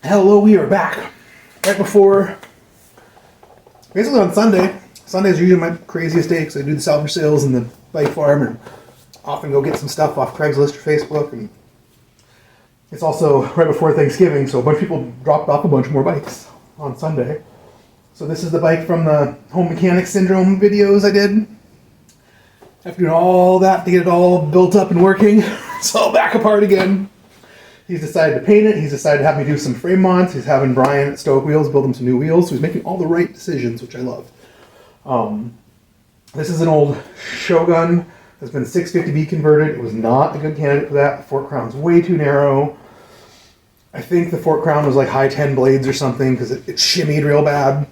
Hello, we are back. Right before, basically on Sunday. Sunday's usually my craziest day because I do the salvage sales and the bike farm and often go get some stuff off Craigslist or Facebook. And it's also right before Thanksgiving, so a bunch of people dropped off a bunch more bikes on Sunday. So this is the bike from the home mechanic syndrome videos I did. After doing all that to get it all built up and working, it's all back apart again. He's decided to paint it. He's decided to have me do some frame mounts. He's having Brian at Stoic Wheels build him some new wheels. So he's making all the right decisions, which I love. This is an old Shogun that's been 650B converted. It was not a good candidate for that. The fork crown's way too narrow. I think the fork crown was like high 10 blades or something because it shimmied real bad.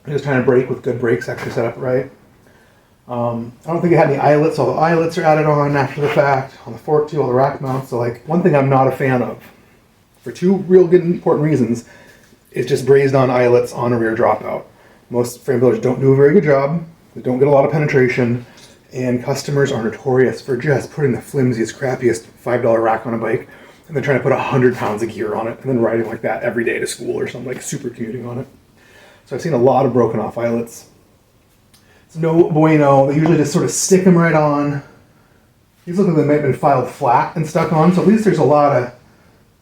He was trying to brake with good brakes actually set up right. I don't think it had any eyelets. All the eyelets are added on after the fact. On the fork too, all the rack mounts. So like one thing I'm not a fan of, for two real good important reasons, is just brazed on eyelets on a rear dropout. Most frame builders don't do a very good job. They don't get a lot of penetration. And customers are notorious for just putting the flimsiest, crappiest $5 rack on a bike and then trying to put 100 pounds of gear on it and then riding like that every day to school or something, like super commuting on it. So I've seen a lot of broken off eyelets. It's no bueno. They usually just sort of stick them right on. These look like they might have been filed flat and stuck on, so at least there's a lot of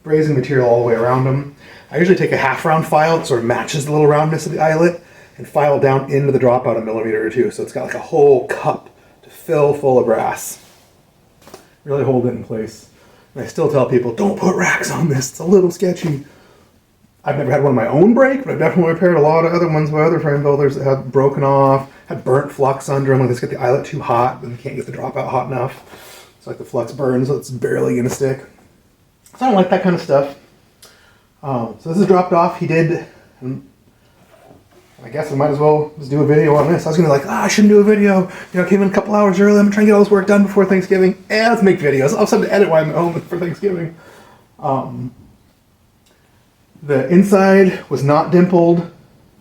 brazing material all the way around them. I usually take a half round file that sort of matches the little roundness of the eyelet and file down into the dropout a millimeter or two, so it's got like a whole cup to fill full of brass. Really hold it in place. And I still tell people, don't put racks on this, it's a little sketchy. I've never had one of my own break, but I've definitely repaired a lot of other ones by other frame builders that had broken off, had burnt flux under them, like they get the eyelet too hot, and they can't get the dropout hot enough. So like the flux burns, so it's barely gonna stick. So I don't like that kind of stuff. So this is dropped off. He did, and I guess I might as well just do a video on this. I was gonna be like, I shouldn't do a video. You know, I came in a couple hours early. I'm trying to get all this work done before Thanksgiving. Let's make videos. I'll have something to edit while I'm at home for Thanksgiving. The inside was not dimpled.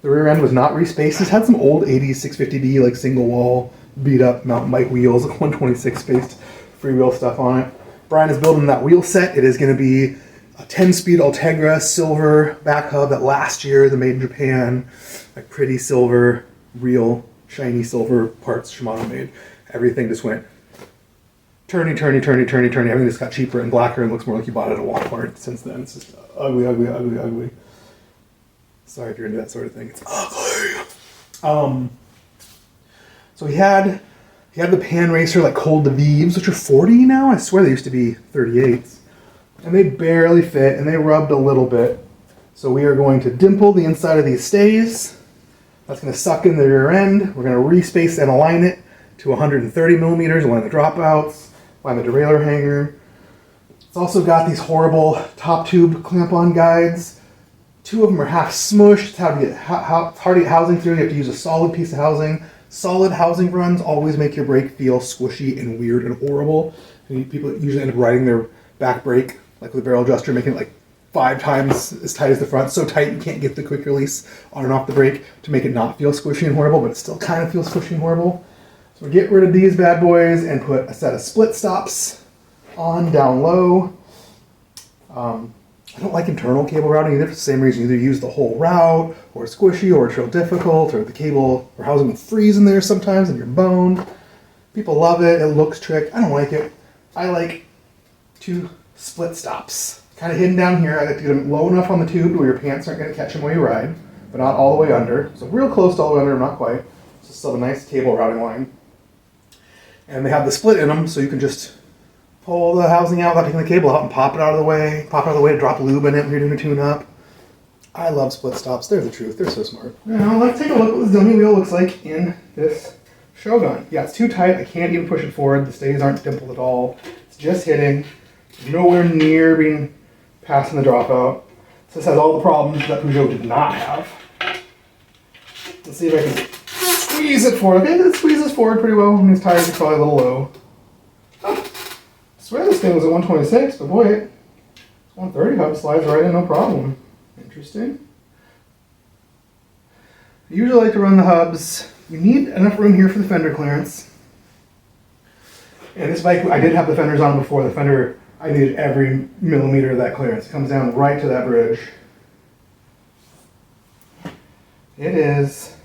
The rear end was not respaced. This had some old 80s 650D, like single wall, beat up mountain bike wheels, 126 spaced freewheel stuff on it. Brian is building that wheel set. It is going to be a 10-speed Ultegra silver back hub that last year they made in Japan. Like pretty silver, real shiny silver parts Shimano made. Everything just went turny. Everything just got cheaper and blacker and looks more like you bought it at Walmart since then. It's just ugly. Sorry if you're into that sort of thing. It's ugly. So he had the Pan Racer like Cold Vives, which are 40 now. I swear they used to be 38s. And they barely fit and they rubbed a little bit. So we are going to dimple the inside of these stays. That's going to suck in the rear end. We're going to respace and align it to 130 millimeters, align the dropouts, align the derailleur hanger. It's also got these horrible top tube clamp-on guides. Two of them are half smushed. It's hard to get housing through. You have to use a solid piece of housing. Solid housing runs always make your brake feel squishy and weird and horrible. And people usually end up riding their back brake, like with a barrel adjuster, making it like 5 times as tight as the front. So tight you can't get the quick release on and off the brake to make it not feel squishy and horrible, but it still kind of feels squishy and horrible. So we get rid of these bad boys and put a set of split stops on down low. I don't like internal cable routing either for the same reason. Either use the whole route, or it's squishy, or it's real difficult, or the cable or housing will freeze in there sometimes and you're boned. People love it. It looks trick. I don't like it. I like 2 split stops. Kind of hidden down here. I like to get them low enough on the tube where your pants aren't going to catch them while you ride, but not all the way under. So real close to all the way under, not quite. So still have a nice cable routing line. And they have the split in them, so you can just pull the housing out without taking the cable out and pop it out of the way. Pop it out of the way to drop lube in it when you're doing a tune-up. I love split stops. They're the truth. They're so smart. Now let's take a look at what this dummy wheel looks like in this Shogun. Yeah, it's too tight. I can't even push it forward. The stays aren't dimpled at all. It's just hitting. Nowhere near being passing the dropout. So this has all the problems that Peugeot did not have. Let's see if I can squeeze it forward. Okay, it squeezes forward pretty well. And these tires are probably a little low. I swear this thing was at 126, but boy, it's 130 hub slides right in, no problem. Interesting. I usually like to run the hubs. You need enough room here for the fender clearance. And this bike, I did have the fenders on before. The fender, I needed every millimeter of that clearance. It comes down right to that bridge. It is.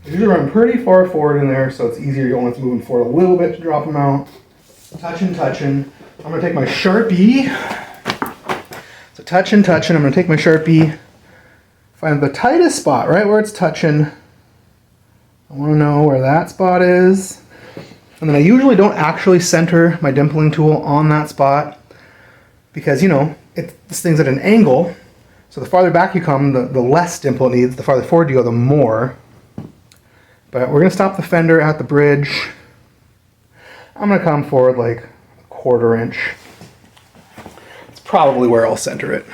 I usually run pretty far forward in there, so it's easier. You only have to move forward a little bit to drop them out. Touching. I'm going to take my Sharpie. So touching. I'm going to take my Sharpie. Find the tightest spot, right where it's touching. I want to know where that spot is. And then I usually don't actually center my dimpling tool on that spot because, you know, this thing's at an angle. So the farther back you come, the less dimple it needs. The farther forward you go, the more. But we're going to stop the fender at the bridge. I'm going to come forward like a 1/4 inch. It's probably where I'll center it.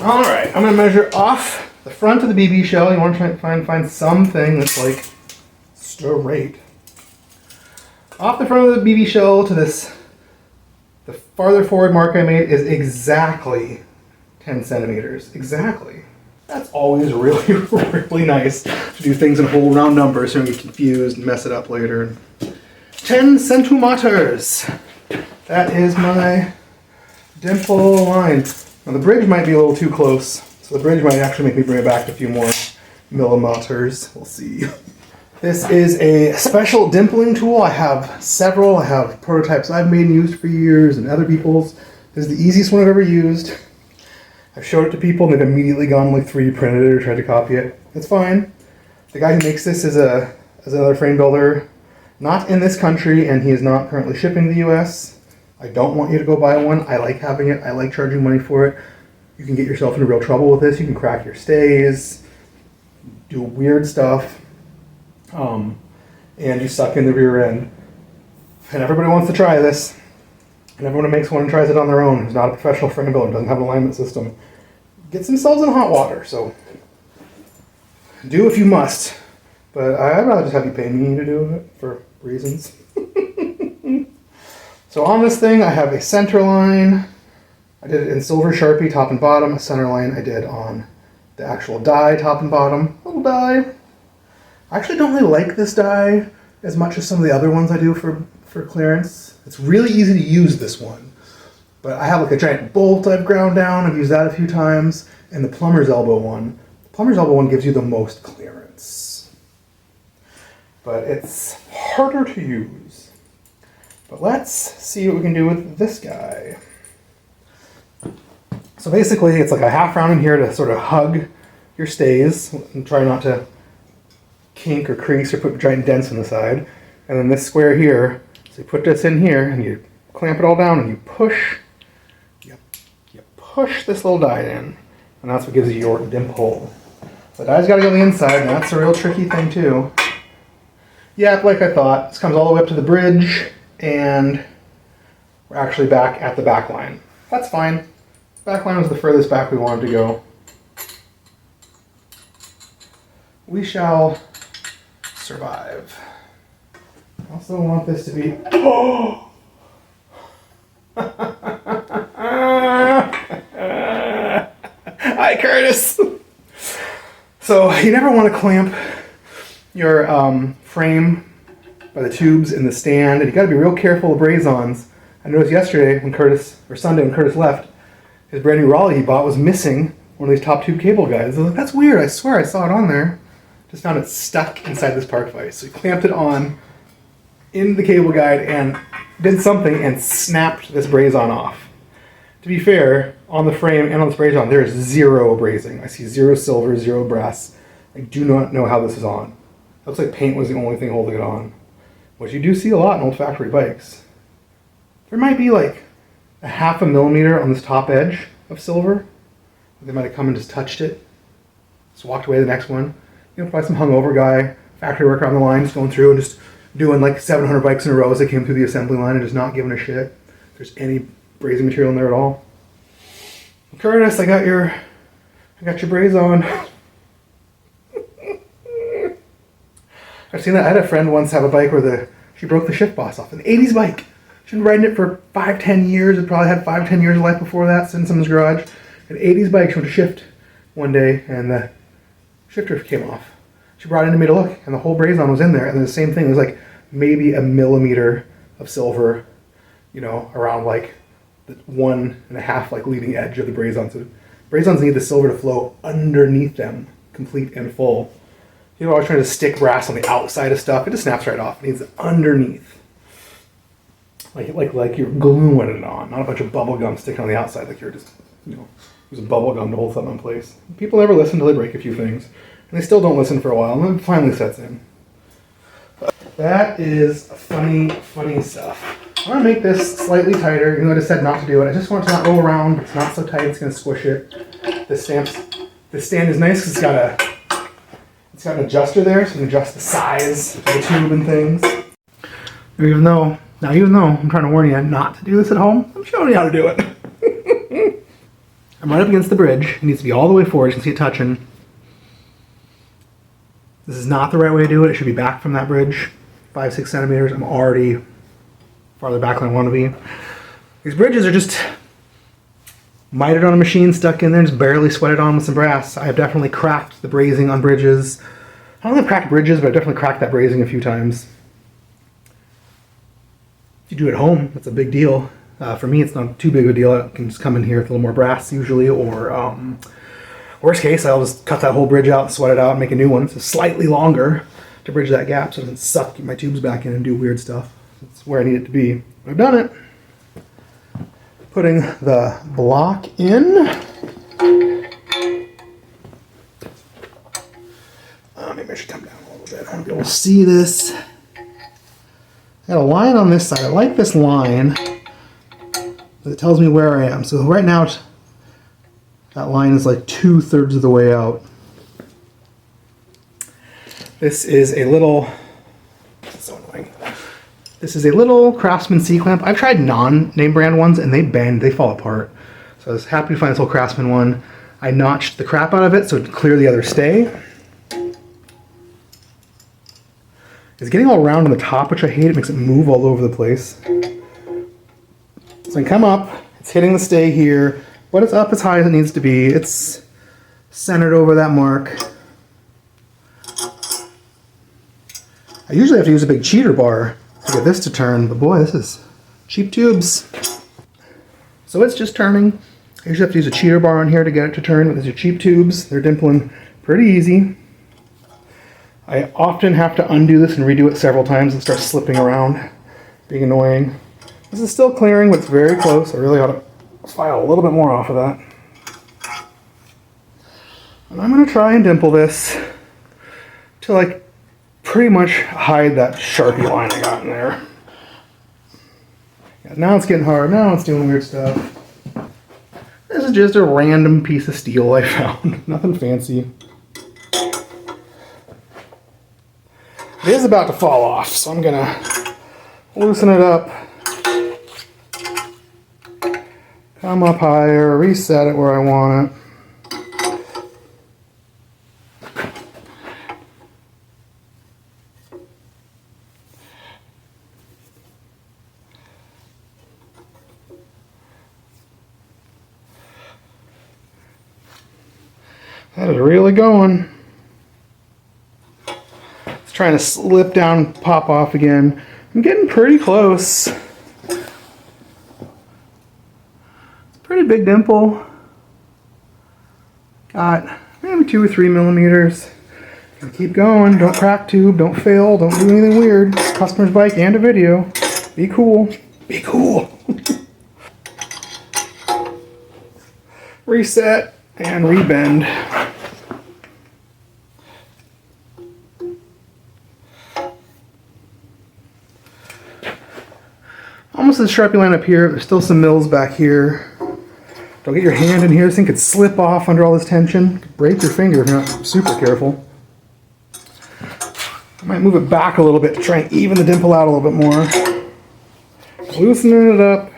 All right, I'm going to measure off the front of the BB shell. You want to try and find something that's like straight. Off the front of the BB shell to this, the farther forward mark I made is exactly 10 centimeters. Exactly. That's always really, really nice to do things in whole round numbers so you don't get confused and mess it up later. 10 centimeters. That is my dimple line. Now the bridge might be a little too close, so the bridge might actually make me bring it back a few more millimeters. We'll see. This is a special dimpling tool. I have several. I have prototypes I've made and used for years and other people's. This is the easiest one I've ever used. I've showed it to people and they've immediately gone like 3D printed it or tried to copy it. It's fine. The guy who makes this is another frame builder, not in this country, and he is not currently shipping to the US. I don't want you to go buy one. I like having it. I like charging money for it. You can get yourself into real trouble with this. You can crack your stays, do weird stuff, and you suck in the rear end. And everybody wants to try this. And everyone who makes one and tries it on their own, who's not a professional frame builder, doesn't have an alignment system, gets themselves in hot water. So do if you must. But I'd rather just have you pay me to do it for reasons. So on this thing, I have a center line. I did it in silver Sharpie, top and bottom. A center line I did on the actual die, top and bottom. Little die. I actually don't really like this die as much as some of the other ones I do for clearance. It's really easy to use this one. But I have like a giant bolt I've ground down. I've used that a few times. And the plumber's elbow one. The plumber's elbow one gives you the most clearance. But it's harder to use. But let's see what we can do with this guy. So basically it's like a half round in here to sort of hug your stays and try not to kink or crease or put giant dents in the side. And then this square here, so you put this in here and you clamp it all down and you push this little die in. And that's what gives you your dimple. The die's got to go on the inside, and that's a real tricky thing too. Yeah, like I thought, this comes all the way up to the bridge, and we're actually back at the back line. That's fine. Back line was the furthest back we wanted to go. We shall survive. I also want this to be... Oh! Hi, Curtis! So, you never want to clamp your frame by the tubes in the stand, and you got to be real careful of braze-ons. I noticed yesterday Sunday when Curtis left, his brand new Raleigh he bought was missing one of these top tube cable guides. I was like, that's weird, I swear I saw it on there. Just found it stuck inside this park vise. So he clamped it on in the cable guide and did something and snapped this braze-on off. To be fair, on the frame and on this braze-on, there is zero brazing. I see zero silver, zero brass. I do not know how this is on. It looks like paint was the only thing holding it on, which you do see a lot in old factory bikes. There might be like a 0.5 millimeter on this top edge of silver. They might have come and just touched it, just walked away to the next one. You know, probably some hungover guy, factory worker on the line, just going through and just doing like 700 bikes in a row as they came through the assembly line and just not giving a shit if there's any brazing material in there at all. Curtis, I got your braze on. I've seen that. I had a friend once have a bike where she broke the shift boss off. An 80s bike. She'd been riding it for 5-10 years. It probably had 5-10 years of life before that, sitting in someone's garage. An 80s bike, she went to shift one day and the shifter came off. She brought it in to me to look and the whole braze-on was in there. And then the same thing, it was like maybe 1 millimeter of silver, you know, around like the 1.5 like leading edge of the braze-on. So Braze-ons need the silver to flow underneath them, complete and full. People are always trying to stick brass on the outside of stuff. It just snaps right off. It needs it underneath. Like you're gluing it on, not a bunch of bubble gum sticking on the outside like you're just, using bubble gum to hold something in place. People never listen until they break a few things. And they still don't listen for a while, and then it finally sets in. That is funny, funny stuff. I'm going to make this slightly tighter, even though I just said not to do it. I just want it to not roll around, but it's not so tight it's going to squish it. This stand is nice because it's got an adjuster there, so you can adjust the size of the tube and things. Even though I'm trying to warn you not to do this at home, I'm showing you how to do it. I'm right up against the bridge. It needs to be all the way forward. You can see it touching. This is not the right way to do it. It should be back from that bridge, 5-6 centimeters. I'm already farther back than I want to be. These bridges are just mitered on a machine, stuck in there, and just barely sweated on with some brass. I have definitely cracked the brazing on bridges. I don't have cracked bridges, but I've definitely cracked that brazing a few times. If you do it at home, that's a big deal. For me, it's not too big of a deal. I can just come in here with a little more brass usually, or worst case, I'll just cut that whole bridge out, sweat it out, and make a new one. So slightly longer to bridge that gap so it doesn't suck my tubes back in and do weird stuff. That's where I need it to be. But I've done it. Putting the block in. Maybe I should come down a little bit. I want to be able to see this. I got a line on this side. I like this line. It tells me where I am. So right now, that line is like 2/3 of the way out. This is a little, so annoying. This is a little Craftsman C-clamp. I've tried non-name brand ones and they bend, they fall apart. So I was happy to find this little Craftsman one. I notched the crap out of it so it would clear the other stay. It's getting all round on the top, which I hate. It makes it move all over the place. So I can come up, it's hitting the stay here, but it's up as high as it needs to be. It's centered over that mark. I usually have to use a big cheater bar to get this to turn, but boy, this is cheap tubes. So it's just turning. I usually have to use a cheater bar on here to get it to turn, but these are cheap tubes. They're dimpling pretty easy. I often have to undo this and redo it several times and start slipping around, being annoying. This is still clearing, but it's very close. I really ought to file a little bit more off of that. And I'm going to try and dimple this till I pretty much hide that Sharpie line I got in there. Yeah, now it's getting hard. Now it's doing weird stuff. This is just a random piece of steel I found. Nothing fancy. It is about to fall off, so I'm going to loosen it up. Come up higher, reset it where I want it. That is really going. It's trying to slip down, pop off again. I'm getting pretty close. Pretty big dimple. Got maybe 2 or 3 millimeters. Keep going. Don't crack tube. Don't fail. Don't do anything weird. Customer's bike and a video. Be cool. Be cool. Reset and rebend. Almost a Sharpie line up here. There's still some mills back here. Don't get your hand in here. This thing could slip off under all this tension. Could break your finger if you're not super careful. I might move it back a little bit to try and even the dimple out a little bit more. Loosening it up.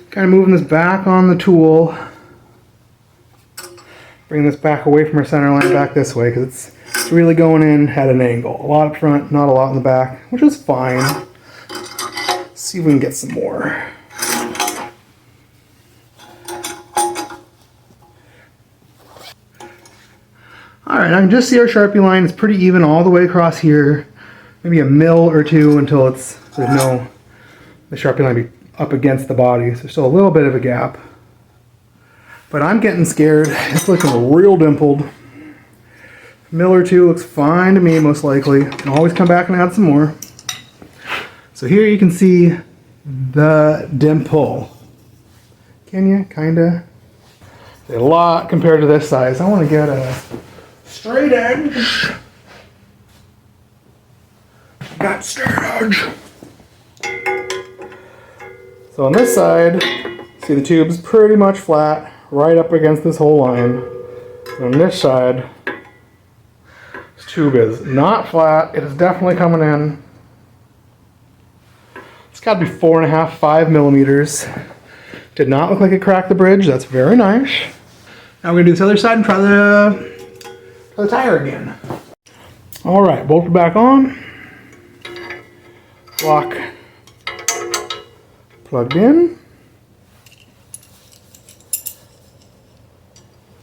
Kind of moving this back on the tool. Bring this back away from our center line back this way because it's really going in at an angle. A lot up front, not a lot in the back, which is fine. Let's see if we can get some more. Alright, I can just see our Sharpie line. It's pretty even all the way across here. Maybe a mil or two until the Sharpie line be up against the body. So there's still a little bit of a gap. But I'm getting scared. It's looking real dimpled. Miller 2 looks fine to me, most likely. Can always come back and add some more. So here you can see the dimple. Can you? Kinda. A lot compared to this size. I want to get a straight edge. Got straight edge. So on this side, see the tube's pretty much flat, right up against this whole line. And on this side, this tube is not flat. It is definitely coming in. It's got to be 4.5, 5 millimeters. Did not look like it cracked the bridge. That's very nice. Now we're gonna do this other side and try the tire again. All right, bolt it back on. Lock plugged in.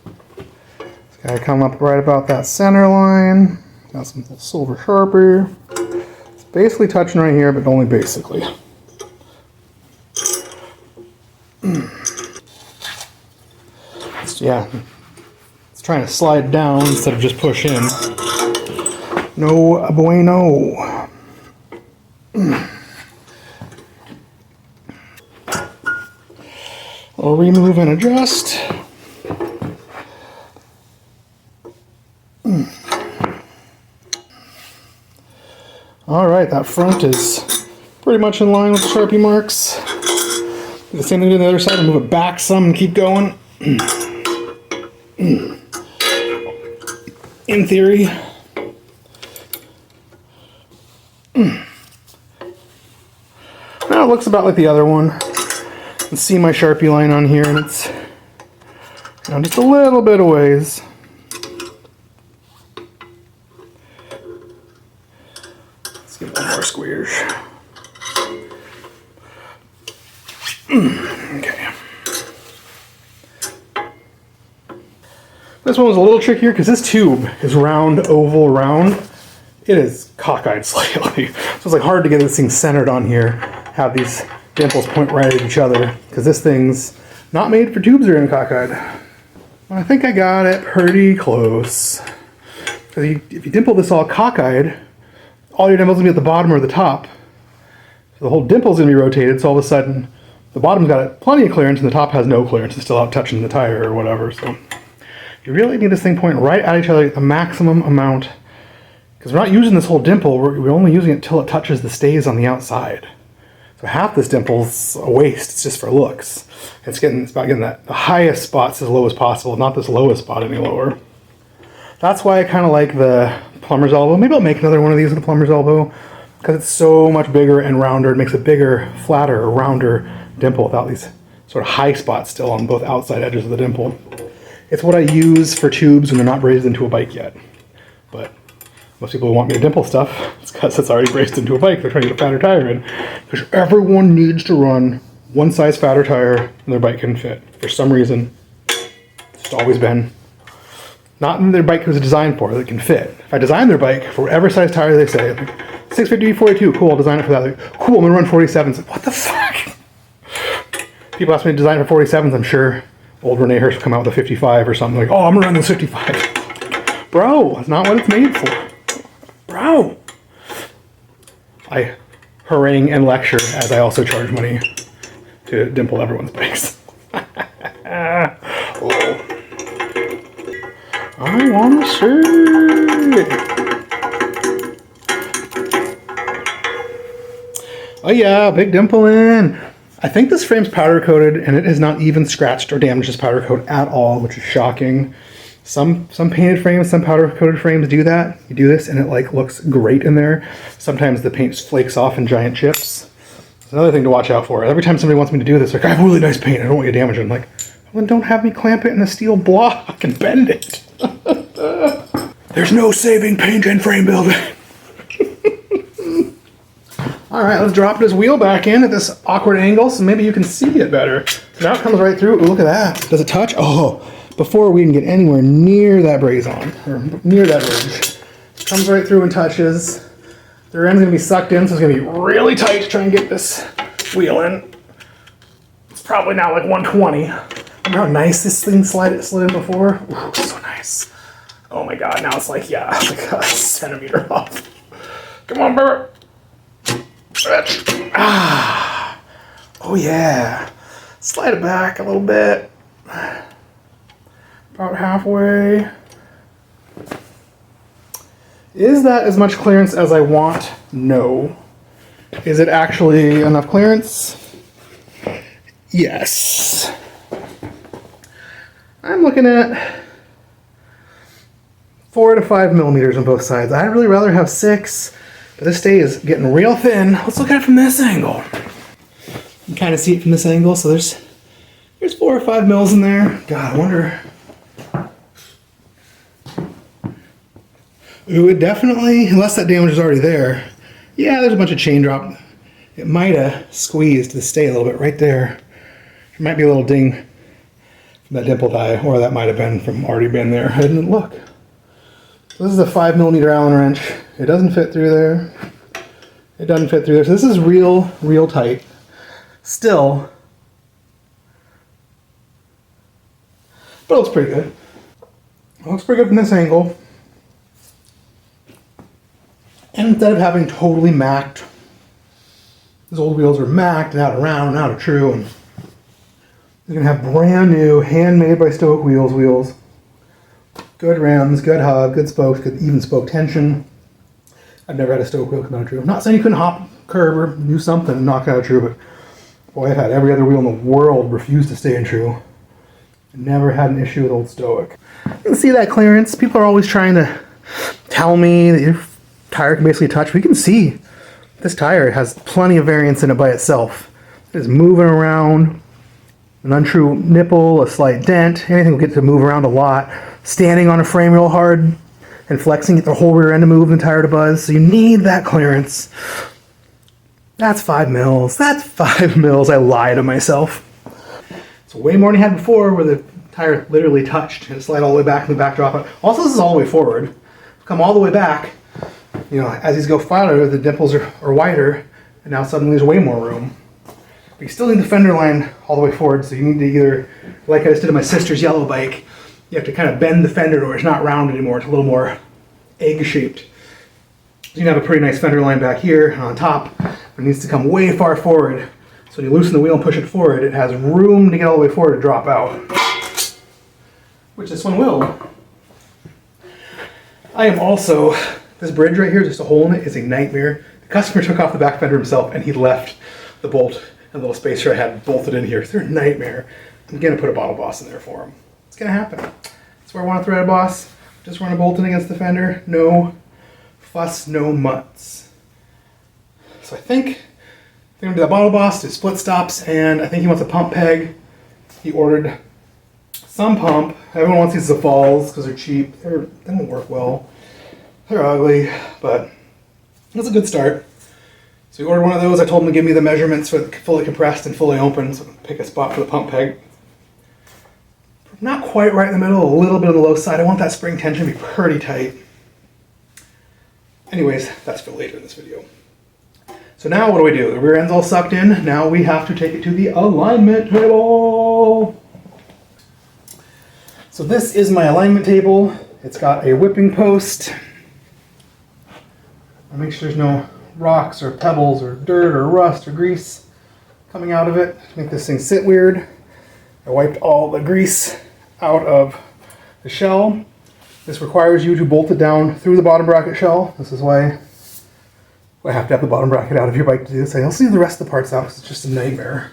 It's gotta come up right about that center line. Got some silver Sharpie. It's basically touching right here, but only basically. Yeah, it's trying to slide down instead of just push in. No bueno. I'll remove and adjust. All right, that front is pretty much in line with the Sharpie marks. Do the same thing to the other side and move it back some and keep going. In theory. Now it looks about like the other one. You can see my Sharpie line on here, and it's just a little bit of ways. Let's give it one more squeeze. Okay. This one was a little trickier because this tube is round, oval, round. It is cockeyed slightly. So it's like hard to get this thing centered on here. Have these dimples point right at each other because this thing's not made for tubes that are in cockeyed. Well, I think I got it pretty close. Because if you dimple this all cockeyed, all your dimples are going to be at the bottom or the top. So the whole dimple's going to be rotated, so all of a sudden the bottom's got plenty of clearance and the top has no clearance. It's still out touching the tire or whatever. So you really need this thing pointing right at each other at the maximum amount. Because we're not using this whole dimple, we're only using it till it touches the stays on the outside. So half this dimple's a waste, it's just for looks. It's about getting the highest spots as low as possible, not this lowest spot any lower. That's why I kind of like the plumber's elbow. Maybe I'll make another one of these with the plumber's elbow, because it's so much bigger and rounder. It makes a bigger, flatter, rounder dimple without these sort of high spots still on both outside edges of the dimple. It's what I use for tubes when they're not brazed into a bike yet. But most people who want me to dimple stuff, it's because it's already braced into a bike. They're trying to get a fatter tire in. Because everyone needs to run one size fatter tire and their bike can fit. For some reason, it's always been. Not in their bike was designed for, that can fit. If I design their bike for whatever size tire they say, like 650 42, cool, I'll design it for that. Like, cool, I'm gonna run 47s. Like, what the fuck? People ask me to design it for 47s, I'm sure old Renee Hirsch will come out with a 55 or something. Like, oh, I'm gonna run this 55. Bro, that's not what it's made for. Bro. I harangue and lecture as I also charge money to dimple everyone's bikes. Oh. I want to see. Oh yeah, big dimple in. I think this frame's powder coated and it is not even scratched or damaged this powder coat at all, which is shocking. Some painted frames, some powder coated frames do that. You do this and it like looks great in there. Sometimes the paint flakes off in giant chips. It's another thing to watch out for. Every time somebody wants me to do this, like, I have really nice paint, I don't want you to damage it. I'm like, well, then don't have me clamp it in a steel block and bend it. There's no saving paint and frame building. All right, let's drop this wheel back in at this awkward angle so maybe you can see it better. Now it comes right through. Ooh, look at that. Does it touch? Oh, before we can get anywhere near that braze on, or near that ridge, it comes right through and touches. The rear end's gonna be sucked in, so it's gonna be really tight to try and get this wheel in. It's probably now like 120. Remember how nice this thing slid in before? Ooh, so nice. Oh my god, now it's like, yeah, it's like a centimeter off. Come on, baby. Ah. Oh yeah. Slide it back a little bit. About halfway. Is that as much clearance as I want? No. Is it actually enough clearance? Yes. I'm looking at 4 to 5 millimeters on both sides. I'd really rather have 6, but this stay is getting real thin. Let's look at it from this angle. You can kind of see it from this angle, so there's 4 or 5 mils in there. God, I wonder. Ooh, it definitely, unless that damage is already there. Yeah, there's a bunch of chain drop. It might have squeezed the stay a little bit right there. There might be a little ding from that dimple die, or that might have been from already been there. I didn't look. So this is a 5 millimeter Allen wrench. It doesn't fit through there. It doesn't fit through there. So this is real tight. Still, but it looks pretty good. It looks pretty good from this angle. And instead of having totally macked, these old wheels are macked and out of round and out of true, and you're gonna have brand new, handmade by Stoke wheels. Good rims, good hub, good spokes, good even spoke tension. I've never had a Stoke wheel come out of true. I'm not saying you couldn't hop curb or do something and knock it out of true, but boy, I've had every other wheel in the world refuse to stay in true. Never had an issue with old Stoic. You can see that clearance. People are always trying to tell me that your tire can basically touch. We can see this tire has plenty of variance in it by itself. It's moving around. An untrue nipple, a slight dent, anything will get to move around a lot. Standing on a frame real hard and flexing, get the whole rear end to move and the tire to buzz. So you need that clearance. That's 5 mils. That's 5 mils. I lie to myself. It's way more than I had before, where the tire literally touched and it slid all the way back in the backdrop. Also, this is all the way forward. Come all the way back. You know, as these go farther, the dimples are wider, and now suddenly there's way more room. But you still need the fender line all the way forward, so you need to either, like I just did on my sister's yellow bike, you have to kind of bend the fender where it's not round anymore. It's a little more egg-shaped. You can have a pretty nice fender line back here and on top, but it needs to come way far forward. So when you loosen the wheel and push it forward, it has room to get all the way forward to drop out. Which this one will. I am also, this bridge right here, just a hole in it, is a nightmare. The customer took off the back fender himself and he left the bolt and little spacer I had bolted in here. They're a nightmare. I'm gonna put a bottle boss in there for him. It's gonna happen. That's where I want a threaded boss. Just run a bolt in against the fender. No fuss, no mutts. So I think they're gonna do that bottle boss, do split stops, and I think he wants a pump peg. He ordered some pump. Everyone wants these as falls because they're cheap. They don't work well. They're ugly, but it's a good start. So he ordered one of those. I told him to give me the measurements for fully compressed and fully open, so I can pick a spot for the pump peg. Not quite right in the middle, a little bit on the low side. I want that spring tension to be pretty tight. Anyways, that's for later in this video. So now what do? The rear end's all sucked in. Now we have to take it to the alignment table. So this is my alignment table. It's got a whipping post. I make sure there's no rocks or pebbles or dirt or rust or grease coming out of it to make this thing sit weird. I wiped all the grease out of the shell. This requires you to bolt it down through the bottom bracket shell. This is why I have to have the bottom bracket out of your bike to do this. I also leave the rest of the parts out because it's just a nightmare.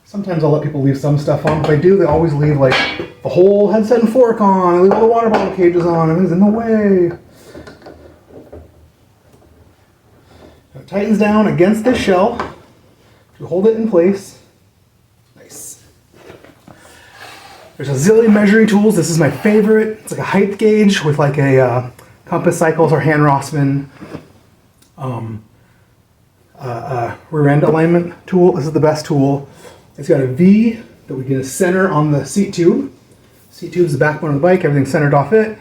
Sometimes I'll let people leave some stuff on. If I do, they always leave like the whole headset and fork on, I leave all the water bottle cages on, everything's in the way. It tightens down against this shell to hold it in place. Nice. There's a zillion measuring tools. This is my favorite. It's like a height gauge with like a compass cycles or hand Rossmann rear end alignment tool. This is the best tool. It's got a V that we can center on the seat tube. Seat tube is the backbone of the bike. Everything's centered off it.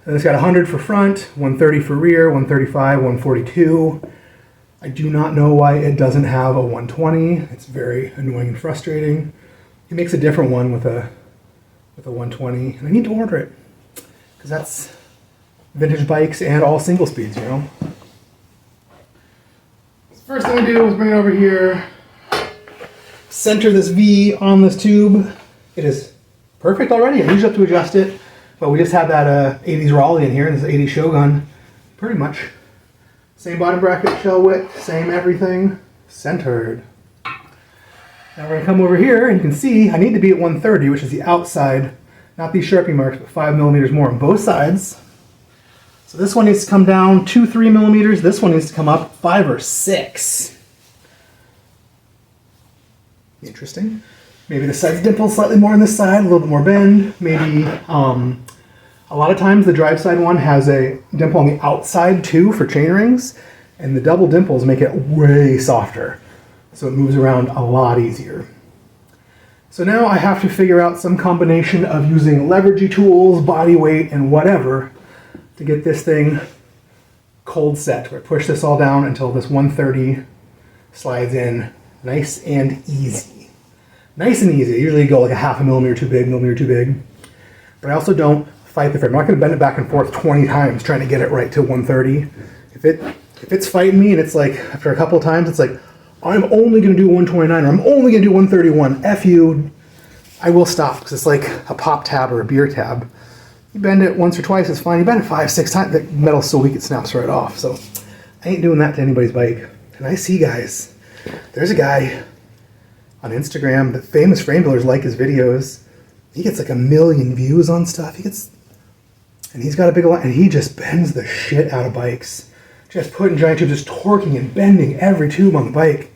And it's got 100 for front, 130 for rear, 135, 142. I do not know why it doesn't have a 120. It's very annoying and frustrating. He makes a different one with a 120, and I need to order it because that's vintage bikes and all single speeds, you know. First thing I do is bring it over here, center this V on this tube. It is perfect already. I usually have to adjust it, but we just had that 80s Raleigh in here, and this 80s Shogun. Pretty much same bottom bracket, shell width, same everything, centered. Now we're going to come over here, and you can see I need to be at 130, which is the outside, not these Sharpie marks, but 5 millimeters more on both sides. So this one needs to come down 2-3 millimeters. This one needs to come up 5 or 6. Interesting. Maybe the sides dimple slightly more on this side, a little bit more bend. Maybe a lot of times the drive side one has a dimple on the outside too for chain rings, and the double dimples make it way softer. So it moves around a lot easier. So now I have to figure out some combination of using leveragey tools, body weight, and whatever to get this thing cold set. Where I push this all down until this 130 slides in nice and easy. Nice and easy. I usually go like a 0.5 millimeter too big, millimeter too big. But I also don't fight the frame. I'm not going to bend it back and forth 20 times trying to get it right to 130. If it's fighting me and it's like, after a couple of times, it's like, I'm only going to do 129 or I'm only going to do 131. F you. I will stop because it's like a pop tab or a beer tab. You bend it once or twice, it's fine. You bend it 5-6 times, the metal's so weak it snaps right off. So I ain't doing that to anybody's bike. And I see guys. There's a guy on Instagram that famous frame builders like his videos. He gets like 1 million views on stuff. And he's got a big line, and he just bends the shit out of bikes. Just putting giant tubes, just torquing and bending every tube on the bike.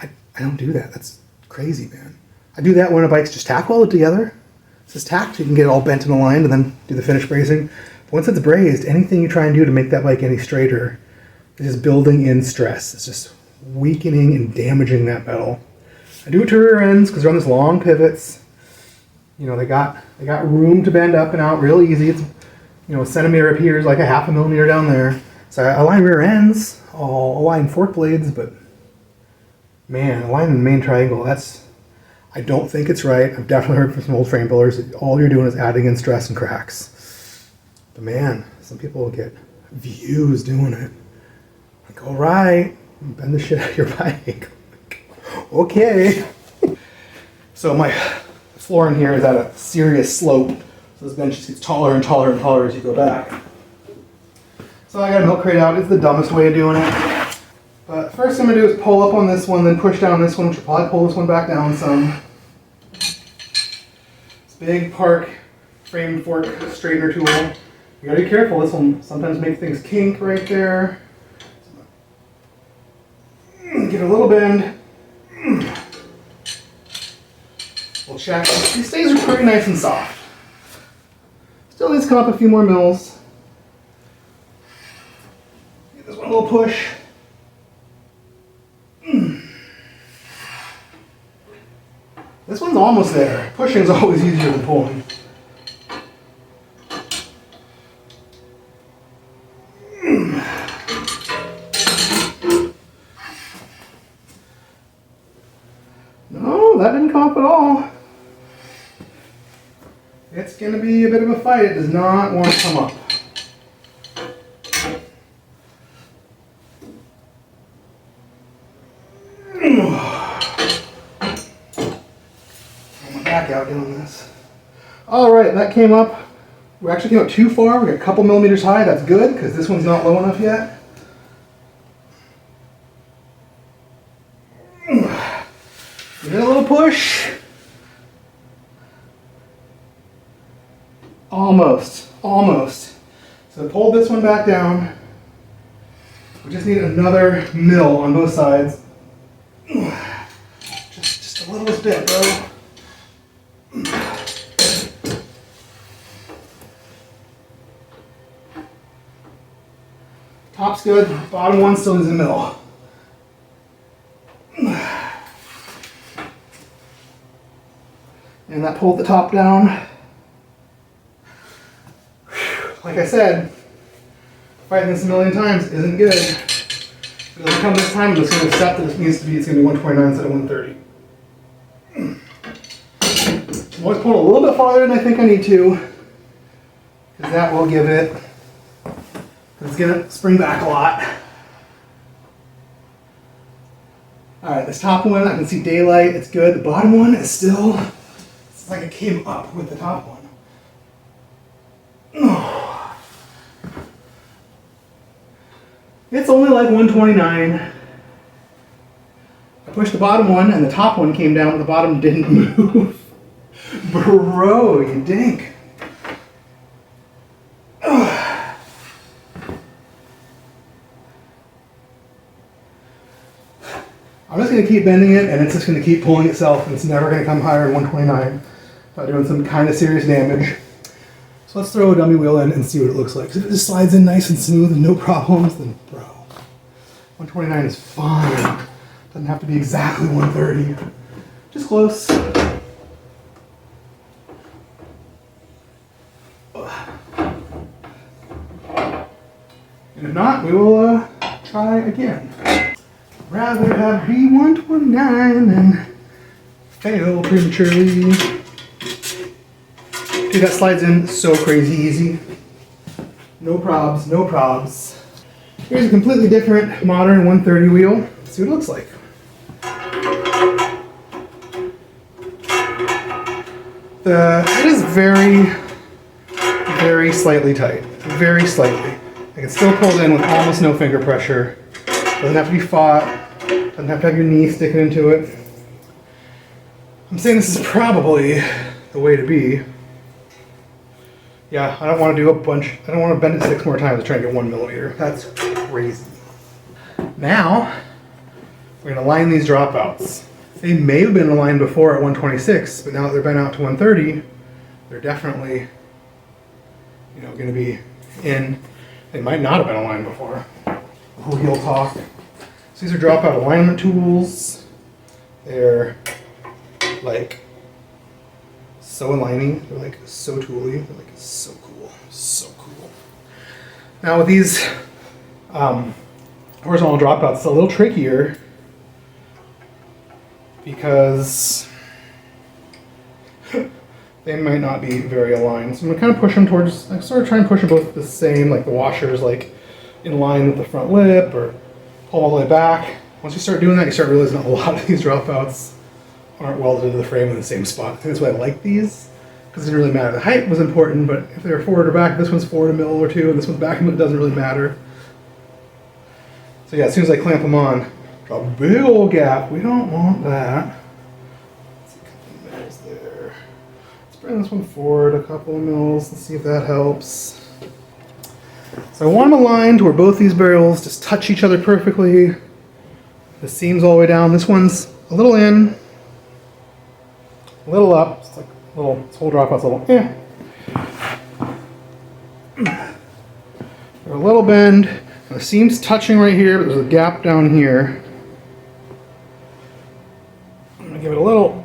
I don't do that. That's crazy, man. I do that when a bike's just tack welded together. It's just tacked, you can get it all bent and aligned and then do the finish brazing. But once it's brazed, anything you try and do to make that bike any straighter is just building in stress. It's just weakening and damaging that metal. I do it to rear ends because they're on these long pivots. You know, they got room to bend up and out real easy. It's, you know, a centimeter up here is like a 0.5 millimeter down there. So I align rear ends, I'll align fork blades, but man, aligning the main triangle, I don't think it's right. I've definitely heard from some old frame builders that all you're doing is adding in stress and cracks. But man, some people will get views doing it. Like, all right, bend the shit out of your bike. Okay. So my floor in here is at a serious slope. So this bench just gets taller and taller and taller as you go back. So I got a milk crate out. It's the dumbest way of doing it. But first thing I'm going to do is pull up on this one, then push down this one, which will probably pull this one back down some. This big Park frame fork straightener tool. You got to be careful. This will sometimes make things kink right there. Get a little bend. We'll check. These stays are pretty nice and soft. Still needs to come up a few more mils. Give this one a little push. This one's almost there. Pushing's always easier than pulling. No, that didn't come up at all. It's going to be a bit of a fight. It does not want to come up. Back out doing this. Alright, that came up. We actually came up too far. We got a couple millimeters high. That's good because this one's not low enough yet. Give it a little push. Almost. So pull this one back down. We just need another mil on both sides. Just a little bit, bro. Top's good, bottom one still needs a mil. And that pulled the top down. Like I said, fighting this a million times isn't good. If it doesn't come this time, I'm just going to accept that it needs to be, it's going to be 129 instead of 130. I'm always pulling a little bit farther than I think I need to, because that will give it, it's gonna spring back a lot. All right, this top one, I can see daylight, it's good. The bottom one is still, it's like it came up with the top one. It's only like 129. I pushed the bottom one and the top one came down, but the bottom didn't move. Bro, you dink. I'm just going to keep bending it, and it's just going to keep pulling itself, and it's never going to come higher than 129 without doing some kind of serious damage. So let's throw a dummy wheel in and see what it looks like. If it just slides in nice and smooth and no problems, then bro, 129 is fine. Doesn't have to be exactly 130. Just close. And if not, we will try again. Rather have be 129 than fail prematurely. Dude, that slides in so crazy easy. No probs, no probs. Here's a completely different modern 130 wheel. Let's see what it looks like. It is very, very slightly tight. Very slightly. I can still pull it in with almost no finger pressure. Doesn't have to be fought. Doesn't have to have your knee sticking into it. I'm saying this is probably the way to be. Yeah, I don't want to do a bunch. I don't want to bend it 6 more times to try and get 1 millimeter. That's crazy. Now, we're going to line these dropouts. They may have been aligned before at 126, but now that they're bent out to 130, they're definitely, going to be in. They might not have been aligned before. Wheel talk. So these are dropout alignment tools. They're like so aligning. They're like so tooly. They're like so cool. So cool. Now with these horizontal dropouts, it's a little trickier because they might not be very aligned. So I'm gonna kind of push them towards, I sort of try and push them both the same, like the washers like in line with the front lip or pull all the way back. Once you start doing that, you start realizing a lot of these dropouts aren't welded to the frame in the same spot. I think that's why I like these, because it didn't really matter. The height was important, but if they were forward or back, this one's forward a mil or two, and this one's back a mil, it doesn't really matter. So yeah, as soon as I clamp them on, draw a big old gap. We don't want that. Let's see, a couple of mils there. Let's bring this one forward a couple of mils and see if that helps. So I want them aligned to where both these barrels just touch each other perfectly. The seam's all the way down. This one's a little in, a little up. It's like a little, this whole dropout's a little, They're a little bend. And the seam's touching right here, but there's a gap down here. I'm gonna give it a little.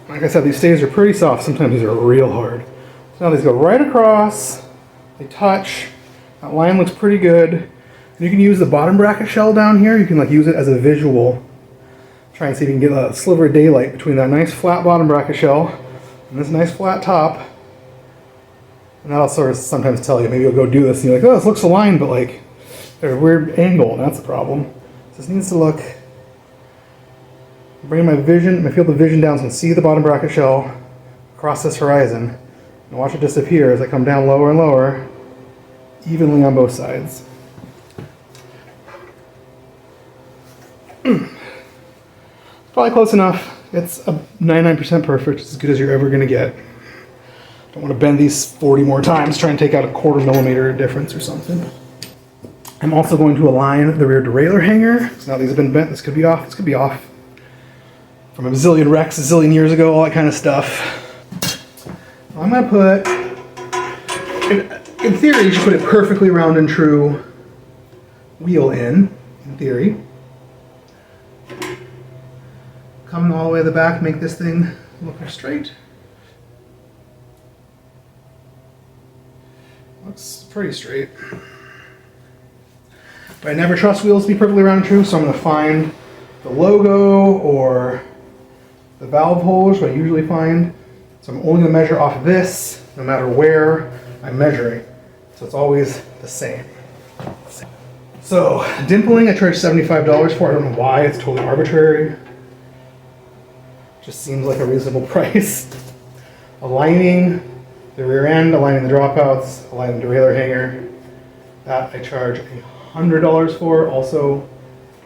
Like I said, these staves are pretty soft. Sometimes these are real hard. So now these go right across. They touch. That line looks pretty good. And you can use the bottom bracket shell down here. You can like use it as a visual. Try and see if you can get a sliver of daylight between that nice flat bottom bracket shell and this nice flat top. And that'll sort of sometimes tell you. Maybe you'll go do this and you're like, oh, this looks aligned, but like there's a weird angle, and that's the problem. So this needs to look. Bring my vision, my field of vision down so I can see the bottom bracket shell across this horizon. And watch it disappear as I come down lower and lower, evenly on both sides. Probably close enough. It's a 99% perfect, as good as you're ever going to get. Don't want to bend these 40 more times, try and take out a 1/4 millimeter difference or something. I'm also going to align the rear derailleur hanger. So now these have been bent, this could be off, this could be off. From a bazillion wrecks a zillion years ago, all that kind of stuff. I'm going to put, in theory, you should put it perfectly round and true wheel in theory. Coming all the way to the back, make this thing look straight. Looks pretty straight. But I never trust wheels to be perfectly round and true, so I'm going to find the logo or the valve hole, which I usually find. So I'm only going to measure off this no matter where I'm measuring. So it's always the same. So dimpling I charge $75 for. I don't know why, it's totally arbitrary. Just seems like a reasonable price. Aligning the rear end, aligning the dropouts, aligning the derailleur hanger. That I charge $100 for, also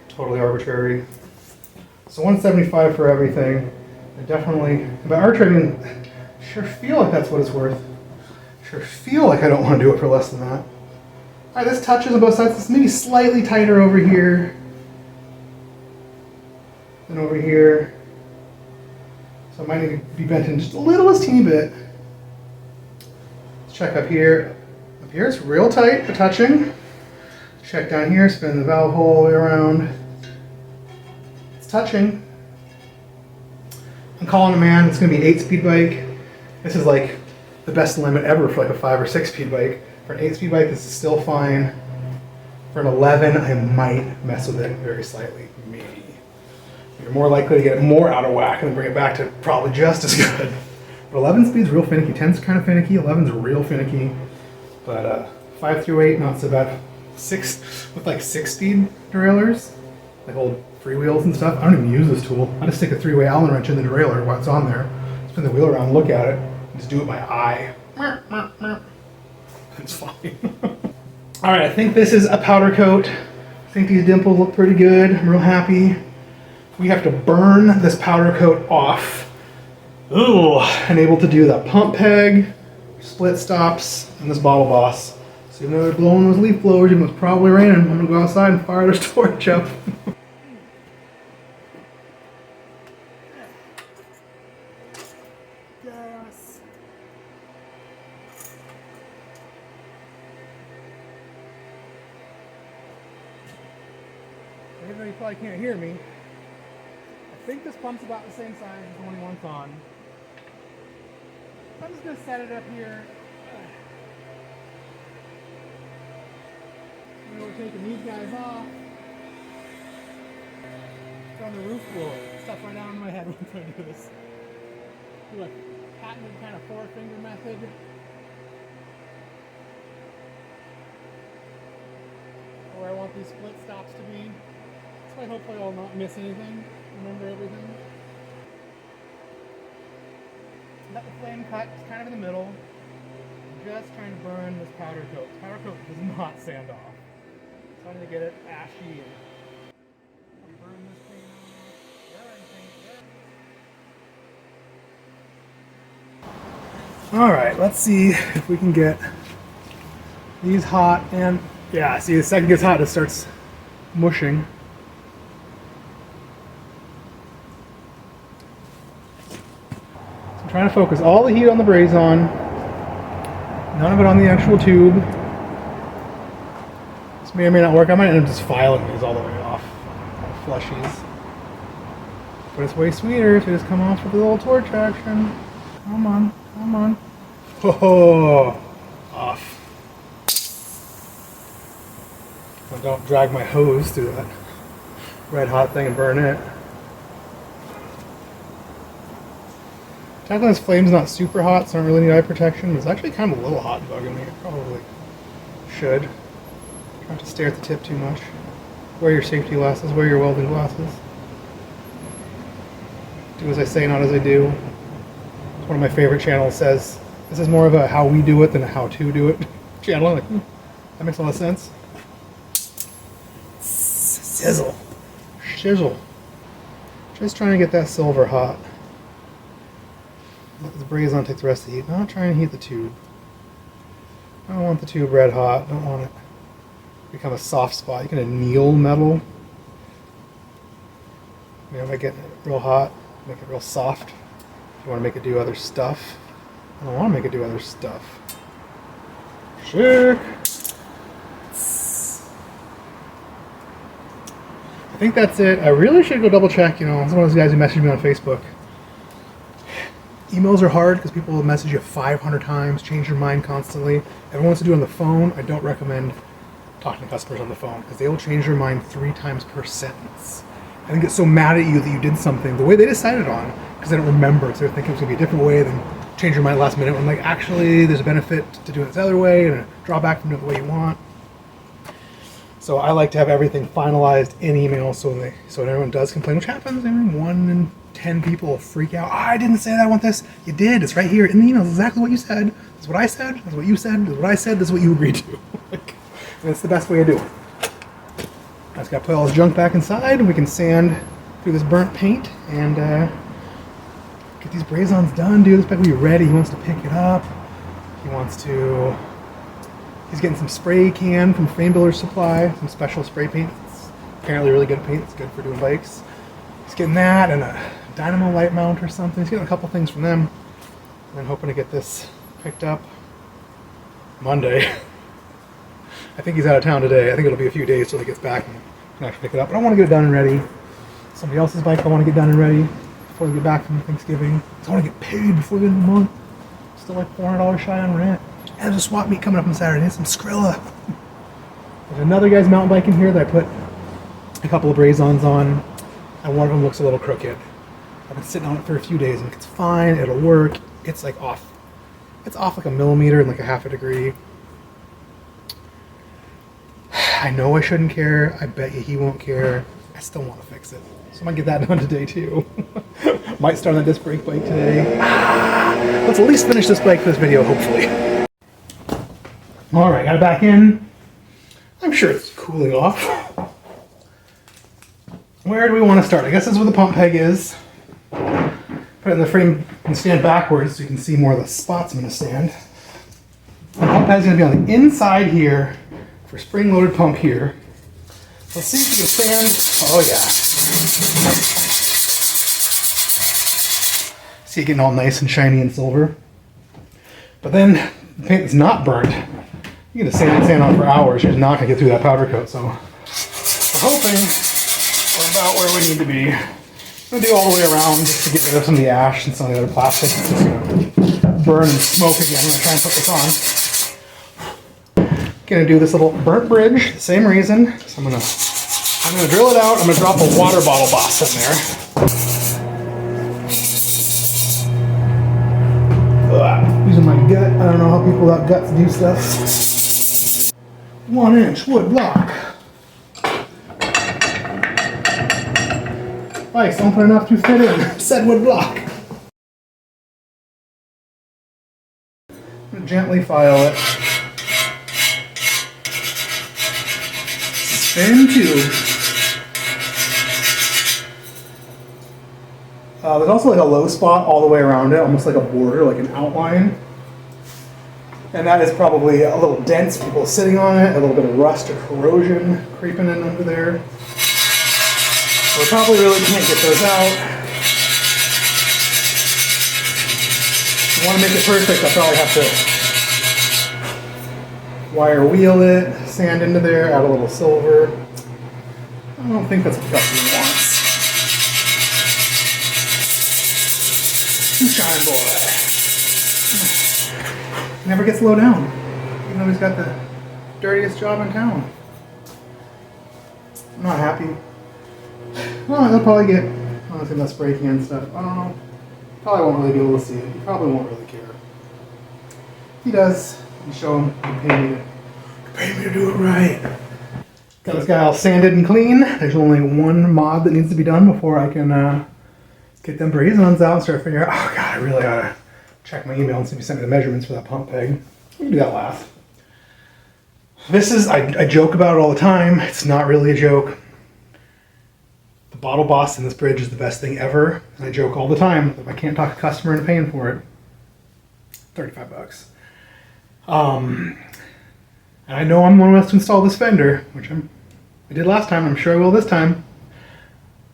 totally arbitrary. So $175 for everything. I definitely, by arbitrary I mean, sure feel like that's what it's worth. Sure feel like I don't want to do it for less than that. Alright, this touches on both sides. It's maybe slightly tighter over here than over here. So it might need to be bent in just a littlest teeny bit. Let's check up here. Up here it's real tight, the touching. Check down here, spin the valve hole all the way around. It's touching. I'm calling a man, it's going to be an 8-speed bike. This is like the best limit ever for like a 5 or 6-speed bike. For an 8-speed bike, this is still fine. For an 11, I might mess with it very slightly, maybe. You're more likely to get it more out of whack and then bring it back to probably just as good. But 11 speed's real finicky. 10's kind of finicky, 11's real finicky. But 5 through 8, not so bad. 6, with like 6-speed derailleurs, like old freewheels and stuff. I don't even use this tool. I just stick a 3-way Allen wrench in the derailleur while it's on there. Spin the wheel around, look at it, and just do it by eye. It's fine. Alright, I think this is a powder coat. I think these dimples look pretty good. I'm real happy. We have to burn this powder coat off. Ooh, and able to do the pump peg, split stops, and this bottle boss. So even though they're blowing those leaf blowers, even though it's probably raining, I'm gonna go outside and fire this torch up. Yes. Even though you probably can't hear me, I think this pump's about the same size as the one he wants on. I'm just gonna set it up here. We're taking these guys off. It's on the roof blower. Stuff right down in my head when I do this. Do a patented kind of 4-finger method. Where I want these split stops to be. So hopefully I'll not miss anything. Remember everything. Let the flame cut. It's kind of in the middle. I'm just trying to burn this powder coat. This powder coat does not sand off. Trying to get it ashy and burn this thing off. Alright, let's see if we can get these hot. And yeah, see, the second it gets hot, it starts mushing. So I'm trying to focus all the heat on the Brazon, none of it on the actual tube. This may or may not work. I might end up just filing these all the way off. Flushies. But it's way sweeter if they just come off with a little torch action. Come on, come on. Oh, off. Well, don't drag my hose through that red hot thing and burn it. Technically this flame's not super hot, so I don't really need eye protection, but it's actually kind of a little hot bugging me. It probably should. Not to stare at the tip too much. Wear your safety glasses, wear your welding glasses. Do as I say, not as I do. One of my favorite channels says, this is more of a how we do it than a how to do it channel. Like, that makes a lot of sense. Sizzle. Shizzle. Just trying to get that silver hot. Let the Brazon take the rest of the heat. Not trying to heat the tube. I don't want the tube red hot. Don't want it become a soft spot. You can anneal metal. You know, make it real hot, make it real soft. If you want to make it do other stuff. I don't want to make it do other stuff. Sure. I think that's it. I really should go double check, you know, I'm one of those guys who messaged me on Facebook. Emails are hard because people will message you 500 times, change your mind constantly. Everyone wants to do it on the phone. I don't recommend talking to customers on the phone because they will change their mind 3 times per sentence. and get so mad at you that you did something the way they decided on, because they don't remember, so they're thinking it's going to be a different way, then change your mind last minute. I'm like, actually, there's a benefit to doing it this other way, and a drawback from doing it the way you want. So I like to have everything finalized in email, so when everyone does complain, which happens, 1 in 10 people freak out. Oh, I didn't say that, I want this. You did. It's right here in the email. It's exactly what you said. That's what I said. That's what you said. That's what I said. That's what you agreed to. That's the best way to do it. I just got to put all this junk back inside, and we can sand through this burnt paint and get these brazons done, dude. This bike will be ready. He wants to pick it up. He's getting some spray can from Frame Builder's Supply, some special spray paint. It's apparently really good paint. It's good for doing bikes. He's getting that and a dynamo light mount or something. He's getting a couple things from them. And I'm hoping to get this picked up Monday. I think he's out of town today. I think it'll be a few days till he gets back and can actually pick it up. But I want to get it done and ready. Somebody else's bike I want to get done and ready before they get back from Thanksgiving. So I want to get paid before the end of the month. Still like $400 shy on rent. And there's a swap meet coming up on Saturday. Some Skrilla. There's another guy's mountain bike in here that I put a couple of brazons on, and one of them looks a little crooked. I've been sitting on it for a few days, and it's fine. It'll work. It's like off. It's off like a millimeter and like a half a degree. I know I shouldn't care. I bet you he won't care. I still want to fix it. So I might get that done today too. Might start on that disc brake bike today. Let's at least finish this bike for this video, hopefully. Alright, got it back in. I'm sure it's cooling off. Where do we want to start? I guess this is where the pump peg is. Put it in the frame and stand backwards so you can see more of the spots I'm going to stand. The pump peg is going to be on the inside here for spring-loaded pump here. Let's see if we can stand. Oh yeah. See it getting all nice and shiny and silver. But then the paint that's not burnt, you can just sand on for hours. You're just not going to get through that powder coat. So we're hoping we're about where we need to be. I'm going to do all the way around just to get rid of some of the ash and some of the other plastic. It's just going to burn and smoke again. I'm going to try and put this on. Going to do this little burnt bridge, the same reason. So I'm going to drill it out. I'm going to drop a water bottle boss in there. Using my gut. I don't know how people without guts do stuff. 1 inch wood block. Bikes don't put enough to fit in said wood block. I'm going to gently file it. Spin tube. There's also like a low spot all the way around it, almost like a border, like an outline. And that is probably a little dense, people sitting on it, a little bit of rust or corrosion creeping in under there. So we probably really can't get those out. If I want to make it perfect, I'll probably have to wire wheel it, sand into there, add a little silver. I don't think that's what the customer wants. Shine boy. Never gets low down, even though he's got the dirtiest job in town. I'm not happy. Well, they'll probably get honestly less spray can stuff. I don't know. Probably won't really be able to see it. He probably won't really care. He does. You show him. You pay me to do it right. Got this guy all sanded and clean. There's only one mod that needs to be done before I can get them brazons out and start figuring out, oh god, I really ought to check my email and see if you sent me the measurements for that pump peg. We can do that last. This is, I joke about it all the time. It's not really a joke. The bottle boss in this bridge is the best thing ever. And I joke all the time. If I can't talk a customer into paying for it, 35 bucks. And I know I'm one of us to install this fender, which I did last time. I'm sure I will this time.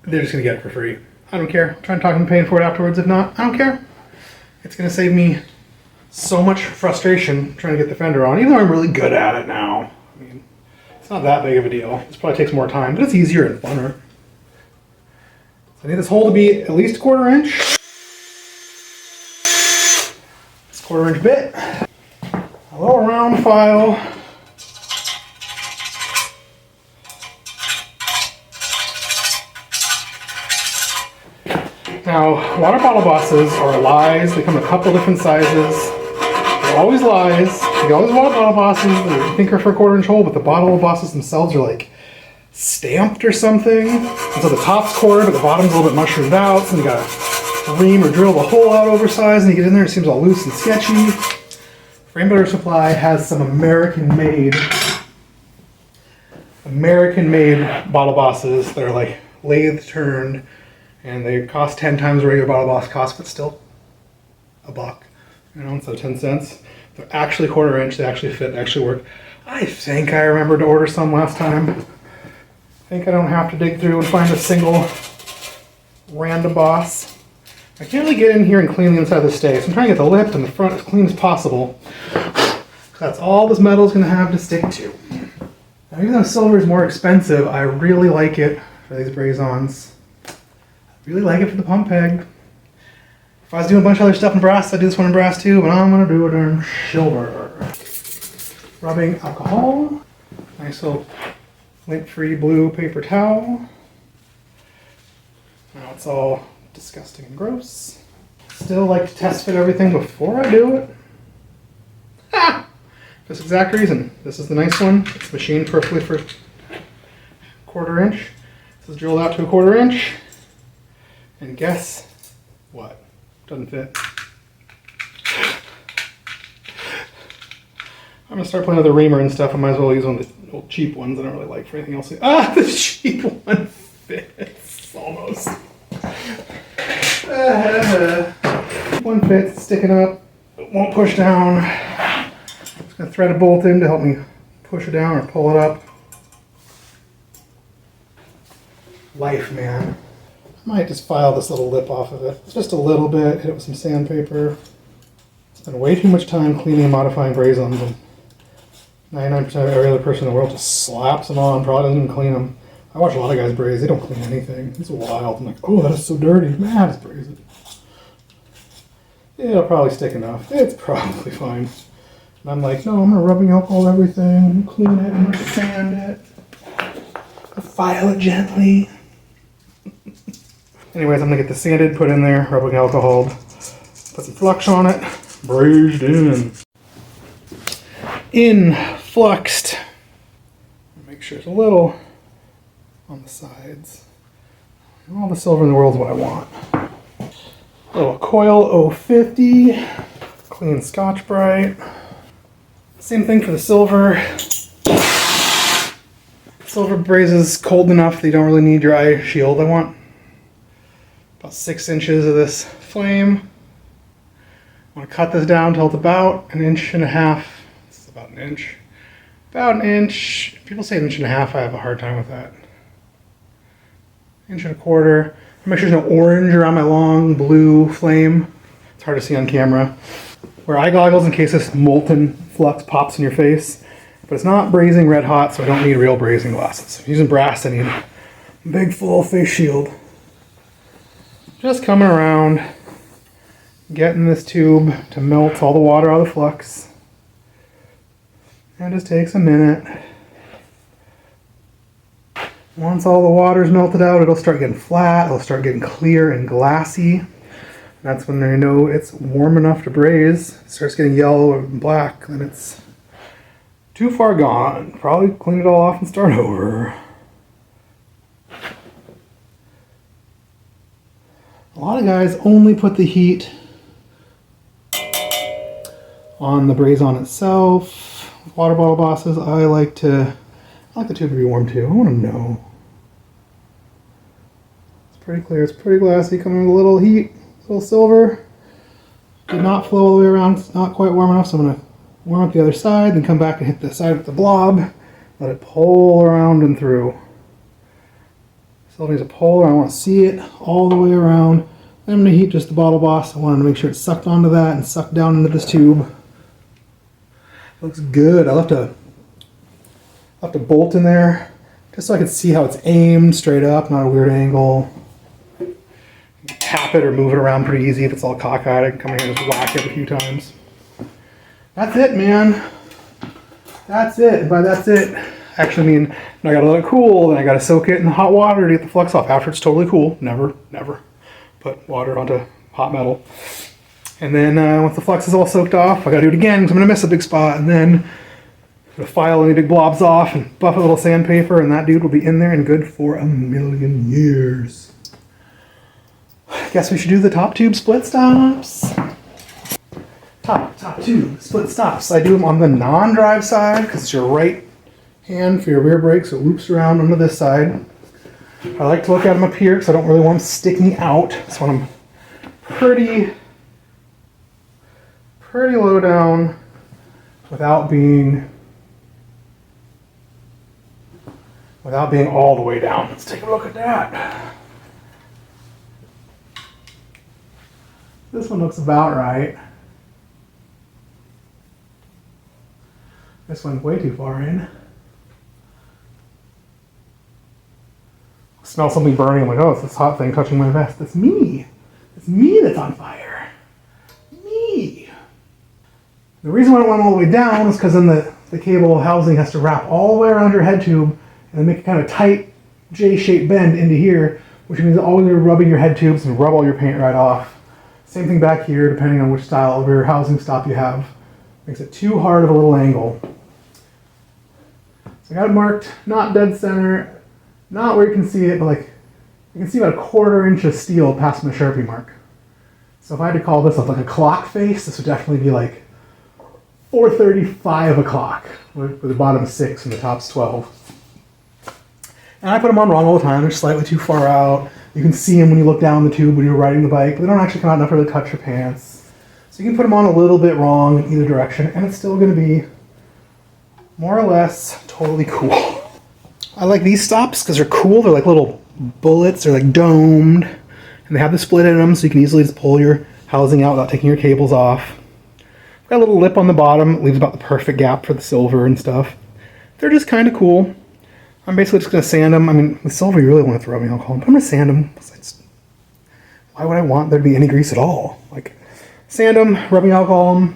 They're just going to get it for free. I don't care. Try and talk them paying for it afterwards. If not, I don't care. It's going to save me so much frustration trying to get the fender on, even though I'm really good at it now. I mean, it's not that big of a deal. This probably takes more time, but it's easier and funner. So I need this hole to be at least 1/4 inch. This 1/4 inch bit. A little round file. Now, water bottle bosses are lies. They come in a couple different sizes. They're always lies. You always water bottle bosses that you think are for a 1/4 inch hole, but the bottle bosses themselves are like stamped or something. And so the top's 1/4, but the bottom's a little bit mushroomed out. So you gotta ream or drill the hole out oversized, and you get in there, it seems all loose and sketcy. Frame Builder Supply has some American-made bottle bosses that are like lathe turned, and they cost 10 times the regular bottle boss cost, but still $1, you know, so 10 cents. They're actually 1/4 inch, they actually fit, they actually work. I think I remembered to order some last time. I think I don't have to dig through and find a single random boss. I can't really get in here and clean the inside of the stay, so I'm trying to get the lip and the front as clean as possible. That's all this metal is going to have to stick to. Now, even though silver is more expensive, I really like it for these braze-ons. I really like it for the pump peg. If I was doing a bunch of other stuff in brass, I'd do this one in brass too, but I'm going to do it in silver. Rubbing alcohol. Nice little lint-free blue paper towel. Now it's all disgusting and gross. Still like to test fit everything before I do it. Ha! For this exact reason. This is the nice one. It's machined perfectly for 1/4 inch. This is drilled out to a 1/4 inch. And guess what? Doesn't fit. I'm gonna start playing with the reamer and stuff. I might as well use one of the old cheap ones I don't really like for anything else. Ah, the cheap one fits almost. One fits, sticking up, it won't push down. I'm just gonna thread a bolt in to help me push it down or pull it up. Life, man. I might just file this little lip off of it. It's just a little bit, hit it with some sandpaper. Spend way too much time cleaning and modifying braze-ons, and 99% of every other person in the world just slaps them on, probably doesn't even clean them. I watch a lot of guys braze, they don't clean anything. It's wild. I'm like, oh, that is so dirty. Man, it's braze it. It'll probably stick enough. It's probably fine. And I'm like, no, I'm gonna rubbing alcohol everything, clean it, I'm gonna sand it, file it gently. Anyways, I'm gonna get the sanded, put in there, rubbing alcohol, put some flux on it, brazed in. Influxed. Make sure it's a little on the sides. All the silver in the world is what I want. Little coil 050, clean Scotch-Brite. Same thing for the silver. Silver braze is cold enough that you don't really need your eye shield. I want about 6 inches of this flame. I want to cut this down till it's about 1.5 inches. This is about 1 inch. About 1 inch. People say 1.5 inches. I have a hard time with that. 1.25 inches. Make sure there's no orange around my long blue flame. It's hard to see on camera. Wear eye goggles in case this molten flux pops in your face. But it's not brazing red hot, so I don't need real brazing glasses. If I'm using brass, I need a big full face shield. Just coming around, getting this tube to melt all the water out of the flux. And it just takes a minute. Once all the water's melted out, it'll start getting flat, it'll start getting clear and glassy. That's when I know it's warm enough to braze. It starts getting yellow and black, then it's too far gone. Probably clean it all off and start over. A lot of guys only put the heat on the braze-on itself. With water bottle bosses, I like the tube to be warm too. I want to know. It's pretty clear. It's pretty glassy. Coming with a little heat, a little silver. Did not flow all the way around. It's not quite warm enough, so I'm going to warm up the other side, then come back and hit the side with the blob. Let it pull around and through. Still needs to pull around. I want to see it all the way around. Then I'm going to heat just the bottle boss. I wanted to make sure it's sucked onto that and sucked down into this tube. Looks good. I left a bolt in there just so I could see how it's aimed straight up, not a weird angle. You can tap it or move it around pretty easy if it's all cockeyed. I can come in here and just whack it a few times. That's it, man. That's it. And by that's it, I actually mean I gotta let it cool, then I gotta soak it in hot water to get the flux off. After it's totally cool, never put water onto hot metal. And then once the flux is all soaked off, I gotta do it again because I'm gonna miss a big spot, and then I'm gonna file any big blobs off and buff a little sandpaper, and that dude will be in there and good for a million years. Guess we should do the top tube split stops. Top tube split stops. I do them on the non-drive side because it's your right hand for your rear brake, so it loops around onto this side. I like to look at them up here because I don't really want them sticking out. So when I'm pretty low down without being all the way down. Let's take a look at that. This one looks about right. This one's way too far in. I smell something burning. I'm like, oh, it's this hot thing touching my vest. It's me. It's me that's on fire. Me. The reason why I don't want them all the way down is because then the cable housing has to wrap all the way around your head tube and then make a kind of tight J-shaped bend into here, which means always you're rubbing your head tubes and rub all your paint right off. Same thing back here, depending on which style of rear housing stop you have. Makes it too hard of a little angle. So I got it marked, not dead center, not where you can see it, but like, you can see about a 1/4 inch of steel past my Sharpie mark. So if I had to call this like a clock face, this would definitely be like 4:35 o'clock, with the bottom 6 and the top's 12. And I put them on wrong all the time. They're slightly too far out. You can see them when you look down the tube when you're riding the bike, but they don't actually come out enough to really touch your pants. So you can put them on a little bit wrong in either direction, and it's still going to be more or less totally cool. I like these stops because they're cool. They're like little bullets. They're like domed, and they have the split in them, so you can easily just pull your housing out without taking your cables off. Got a little lip on the bottom. It leaves about the perfect gap for the silver and stuff. They're just kind of cool. I'm basically just going to sand them. I mean, with silver you really want to throw rubbing alcohol, but I'm going to sand them. Why would I want there to be any grease at all? Like, sand them, rubbing alcohol them,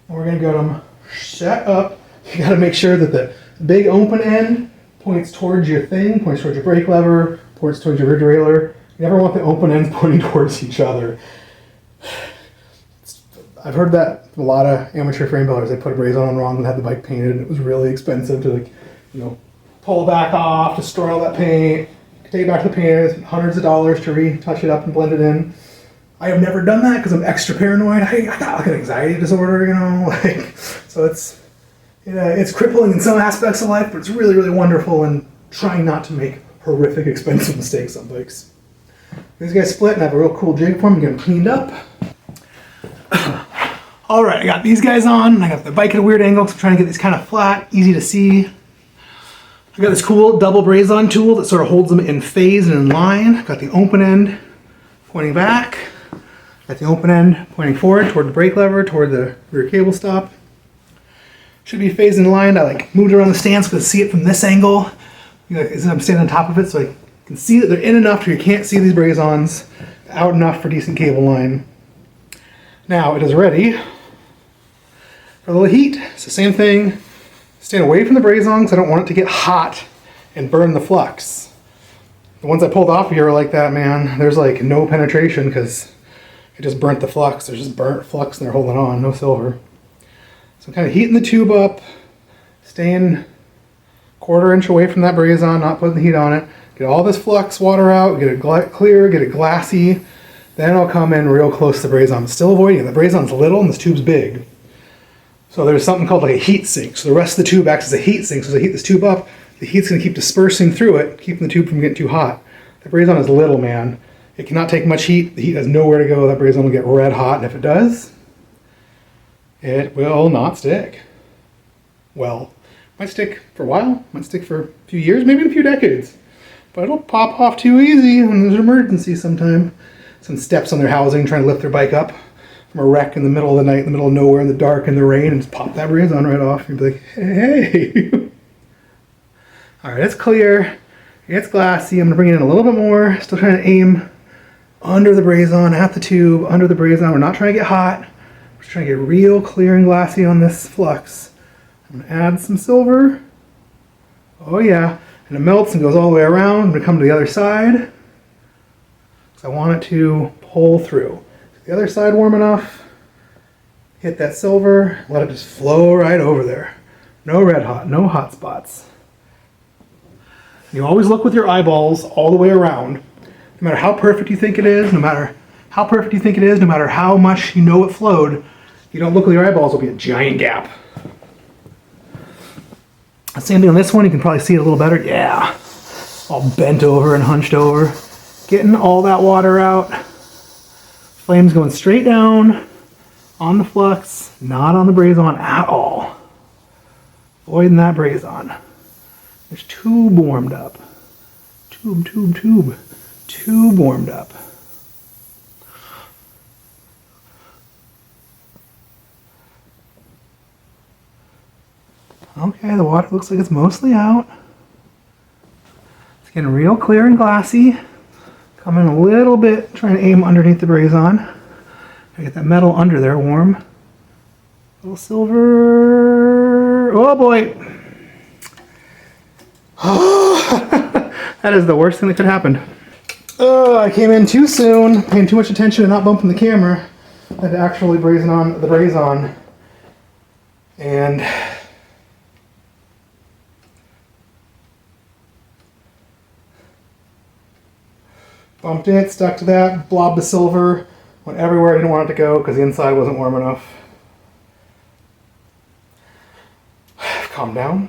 and we're going to get them set up. You got to make sure that the big open end points towards your thing, points towards your brake lever, points towards your rear derailleur. You never want the open ends pointing towards each other. I've heard that a lot of amateur frame builders, they put a braze on wrong and had the bike painted, and it was really expensive to, like, you know, pull it back off, destroy all that paint, take it back to the painters, hundreds of dollars to retouch it up and blend it in. I have never done that because I'm extra paranoid. I got like an anxiety disorder, you know, like, so it's, you know, it's crippling in some aspects of life, but it's really, really wonderful, and trying not to make horrific, expensive mistakes on bikes. These guys split, and I have a real cool jig for them to get them cleaned up. All right, I got these guys on. I got the bike at a weird angle because I'm trying to get these kind of flat, easy to see. I got this cool double braze on tool that sort of holds them in phase and in line. I've got the open end pointing back. Got the open end pointing forward toward the brake lever, toward the rear cable stop. Should be phased in line. I like moved around the stance because I see it from this angle. You know, as I'm standing on top of it, so I can see that they're in enough to where you can't see these braze-ons, out enough for decent cable line. Now it is ready for a little heat. It's the same thing. Staying away from the braze-on because I don't want it to get hot and burn the flux. The ones I pulled off here are like that, man. There's like no penetration because it just burnt the flux. There's just burnt flux and they're holding on, no silver. So I'm kind of heating the tube up, staying 1/4 inch away from that braze-on, not putting the heat on it. Get all this flux water out, get it clear, get it glassy. Then I'll come in real close to the braze-on. Still avoiding it. The braze-on's little and this tube's big. So there's something called like a heat sink. So the rest of the tube acts as a heat sink. So as I heat this tube up, the heat's going to keep dispersing through it, keeping the tube from getting too hot. The braze-on is little, man. It cannot take much heat. The heat has nowhere to go. That braze-on will get red hot, and if it does, it will not stick. Well, might stick for a while, might stick for a few years, maybe in a few decades. But it'll pop off too easy when there's an emergency sometime. Someone steps on their housing trying to lift their bike up from a wreck in the middle of the night, in the middle of nowhere, in the dark, in the rain, and just pop that braze-on right off. You'd be like, hey. All right, it's clear. It's glassy. I'm gonna bring it in a little bit more. Still trying to aim under the braze-on, at the tube, under the braze-on. We're not trying to get hot. We're just trying to get real clear and glassy on this flux. I'm gonna add some silver. Oh yeah, and it melts and goes all the way around. I'm gonna come to the other side. because I want it to pull through. The other side warm enough, hit that silver, let it just flow right over there. No red hot, no hot spots. You always look with your eyeballs all the way around. No matter how perfect you think it is, no matter how perfect you think it is, no matter how much you know it flowed, if you don't look with your eyeballs, there'll be a giant gap. Same thing on this one, you can probably see it a little better. Yeah, all bent over and hunched over. Getting all that water out. Flames going straight down on the flux, not on the braison at all. Avoiding that braison. There's tube warmed up. Tube warmed up. Okay, the water looks like it's mostly out. It's getting real clear and glassy. Coming a little bit, trying to aim underneath the braison. I get that metal under there warm. A little silver. Oh boy. That is the worst thing that could happen. Oh, I came in too soon, paying too much attention and not bumping the camera. I had to actually brazen on the braison. And bumped it, stuck to that, blob of silver, went everywhere I didn't want it to go because the inside wasn't warm enough. Calm down.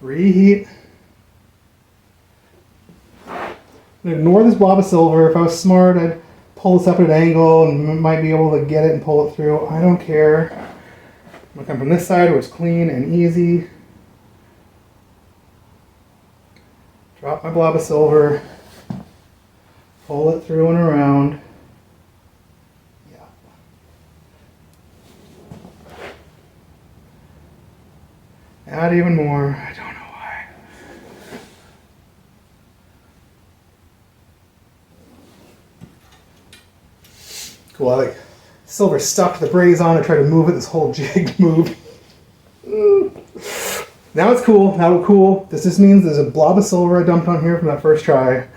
Reheat. Ignore this blob of silver. If I was smart, I'd pull this up at an angle and might be able to get it and pull it through. I don't care. I'm going to come from this side where it's clean and easy. Drop my blob of silver. Pull it through and around. Yeah. Add even more. I don't know why. Cool, I like silver stuck to the braison. I try to move it, this whole jig move. Now it's cool, now we're cool. This just means there's a blob of silver I dumped on here from that first try.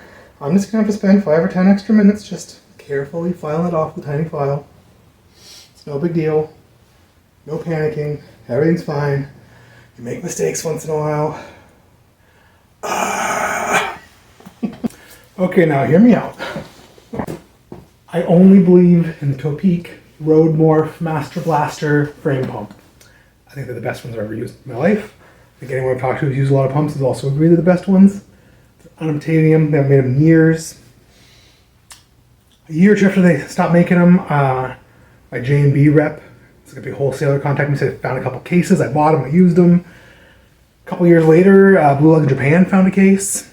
I'm just gonna have to spend 5 or 10 extra minutes just carefully filing it off with a tiny file. It's no big deal. No panicking, everything's fine. You make mistakes once in a while. Okay, now hear me out. I only believe in the Topeak Road Morph Master Blaster frame pump. I think they're the best ones I've ever used in my life. I think anyone I've talked to who's used a lot of pumps has also agreed they're the best ones. They're unobtainium, they haven't made them in years. A year or two after they stopped making them, my J&B rep, it's like a big wholesaler, contacted me, said found a couple cases, I bought them, I used them. A couple years later, Blue Lug in Japan found a case.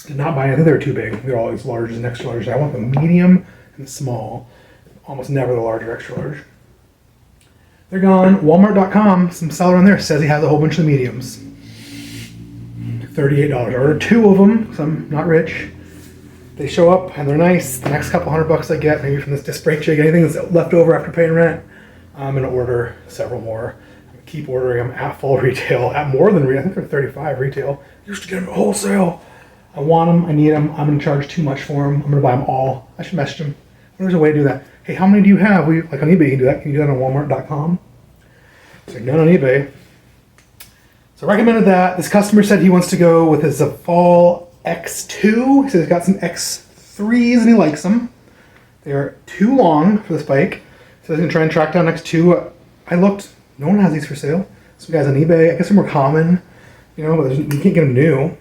Did not buy it, I think they were too big. They're always large and extra large. I want the medium and small. Almost never the large or extra large. They're gone. Walmart.com, some seller on there says he has a whole bunch of the mediums. $38. I ordered 2 of them, because I'm not rich. They show up and they're nice. The next couple $100 I get, maybe from this disc brake jig, anything that's left over after paying rent, I'm going to order several more. I'm going to keep ordering them at full retail, at more than retail. I think they're 35 retail. Used to get them at wholesale. I want them, I need them, I'm going to charge too much for them. I'm going to buy them all. I should message them. There's a way to do that. Hey, how many do you have? Like on eBay, you can do that. Can you do that on Walmart.com? So none on eBay. So I recommended that. This customer said he wants to go with his Zafal X2. He said he's got some X3s and he likes them. They are too long for this bike. So he's going to try and track down X2. I looked. No one has these for sale. Some guys on eBay. I guess they're more common. You know, but you can't get them new.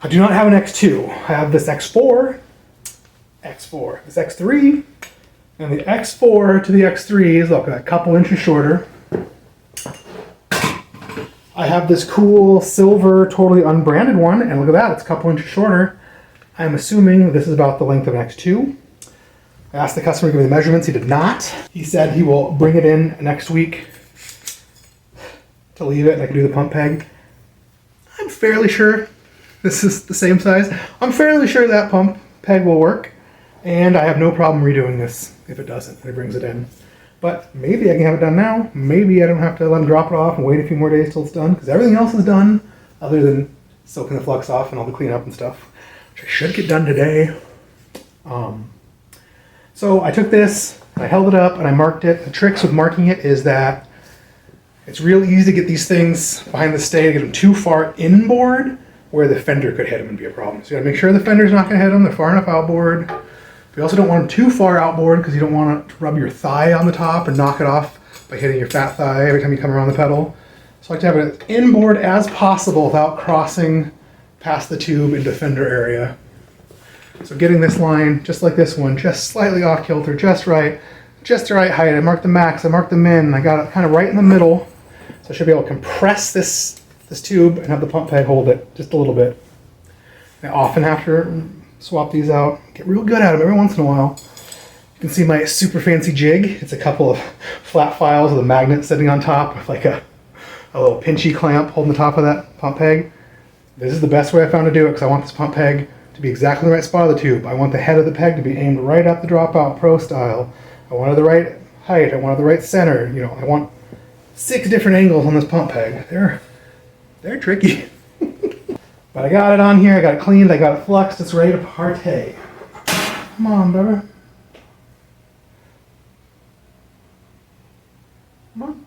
I do not have an X2. I have this X4. This X3. And the X4 to the X3 is, look, a couple inches shorter. I have this cool silver, totally unbranded one, and look at that, it's a couple inches shorter. I'm assuming this is about the length of an X2. I asked the customer to give me the measurements, he did not. He said he will bring it in next week to leave it and I can do the pump peg. I'm fairly sure this is the same size. I'm fairly sure that pump peg will work, and I have no problem redoing this if it doesn't and it brings it in. But maybe I can have it done now. Maybe I don't have to let them drop it off and wait a few more days till it's done, because everything else is done other than soaking the flux off and all the cleanup and stuff. which I should get done today. So I took this, I held it up, and I marked it. The tricks with marking it is that it's real easy to get these things behind the stay, to get them too far inboard where the fender could hit them and be a problem. So you gotta make sure the fender's not gonna hit them, they're far enough outboard. You also don't want them too far outboard because you don't want to rub your thigh on the top and knock it off by hitting your fat thigh every time you come around the pedal. So I like to have it as inboard as possible without crossing past the tube into fender area. So getting this line, just like this one, just slightly off kilter, just the right height. I marked the max, I marked the min, I got it kind of right in the middle. So I should be able to compress this tube and have the pump peg hold it just a little bit. I often have to swap these out, get real good at them every once in a while. You can see my super fancy jig. It's a couple of flat files with a magnet sitting on top with like a little pinchy clamp holding the top of that pump peg. This is the best way I found to do it because I want this pump peg to be exactly in the right spot of the tube. I want the head of the peg to be aimed right at the dropout pro style. I wanted the right height, I wanted the right center. You know, I want 6 different angles on this pump peg. They're tricky. But I got it on here, I got it cleaned, I got it fluxed, it's ready to partay. Come on, brother. Come on.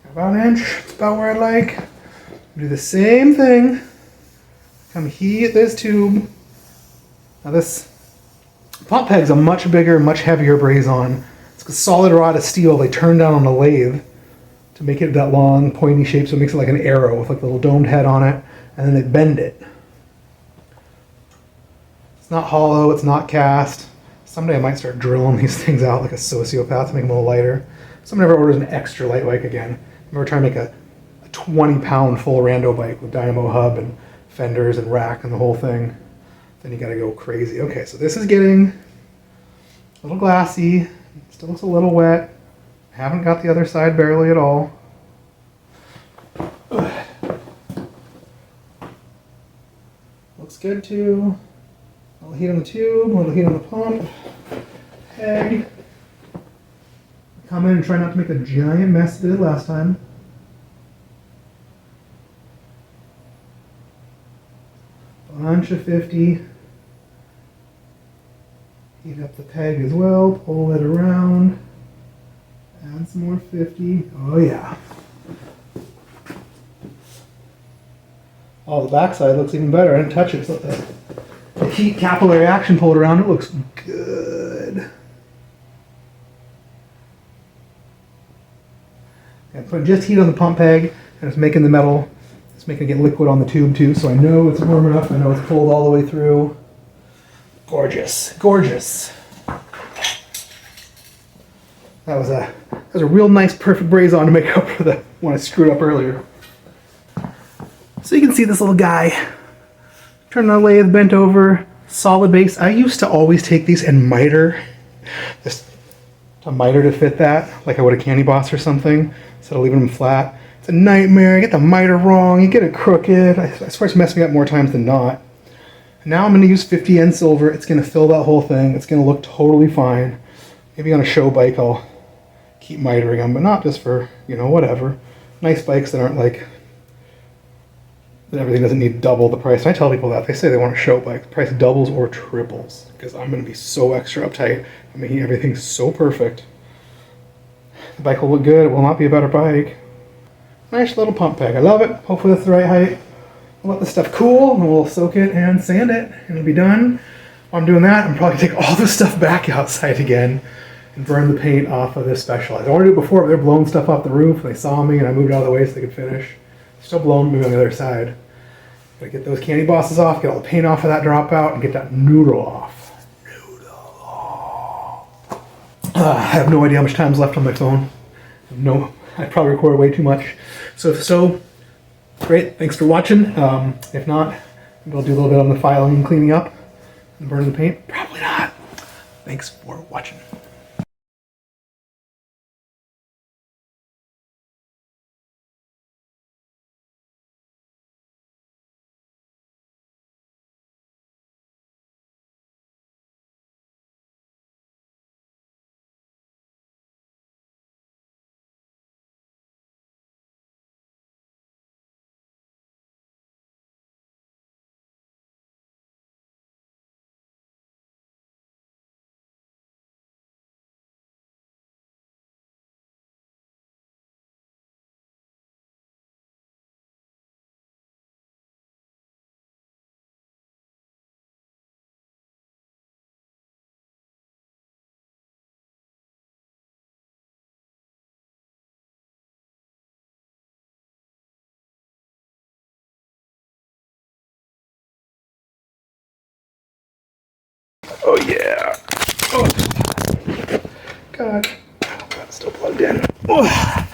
About an inch, it's about where I like. Do the same thing. Come heat this tube. Now this pump peg's a much bigger, much heavier braze-on. It's a solid rod of steel they turn down on a lathe to make it that long, pointy shape, so it makes it like an arrow with like a little domed head on it, and then they bend it. It's not hollow, it's not cast. Someday I might start drilling these things out like a sociopath to make them a little lighter. Someone ever orders an extra light bike again. I remember trying to make a 20-pound full rando bike with dynamo hub and fenders and rack and the whole thing. Then you gotta go crazy. Okay, so this is getting a little glassy. Still looks a little wet. Haven't got the other side barely at all. Looks good too. A little heat on the tube, a little heat on the pump. Peg. Come in and try not to make a giant mess that I did last time. Bunch of 50. Heat up the peg as well, pull it around. Add some more 50. Oh yeah. Oh, the backside looks even better. I didn't touch it, so the heat capillary action pulled around. It looks good. I put just heat on the pump peg, and it's making the metal. It's making it get liquid on the tube too, so I know it's warm enough. I know it's pulled all the way through. Gorgeous, gorgeous. That was a real nice, perfect braze-on to make up for the one I screwed up earlier. So you can see this little guy. Turn the lathe, bent over, solid base. I used to always take these and miter. Just a miter to fit that, like I would a Candy Boss or something, instead of leaving them flat. It's a nightmare. You get the miter wrong, you get it crooked. I swear it's messed me up more times than not. Now I'm going to use 50N silver. It's going to fill that whole thing. It's going to look totally fine. Maybe on a show bike I'll keep mitering them, but not just for, you know, whatever. Nice bikes that aren't like, that everything doesn't need double the price. And I tell people that. They say they want a show bike. The price doubles or triples, because I'm going to be so extra uptight. I'm making everything so perfect. The bike will look good. It will not be a better bike. Nice little pump peg. I love it. Hopefully that's the right height. We'll let this stuff cool, and we'll soak it and sand it, and it'll be done. While I'm doing that, I'm probably take all this stuff back outside again and burn the paint off of this Specialized. I wanted to do it before, but they're blowing stuff off the roof. They saw me, and I moved out of the way so they could finish. Still blowing me on the other side. Gotta get those Candy Bosses off, get all the paint off of that dropout, and get that noodle off. I have no idea how much time's left on my phone. No, I probably recorded way too much. So if so, great, thanks for watching. If not, maybe I'll do a little bit on the filing and cleaning up and burning the paint. Probably not. Thanks for watching. Oh yeah. Oh. God. That's still plugged in. Oh.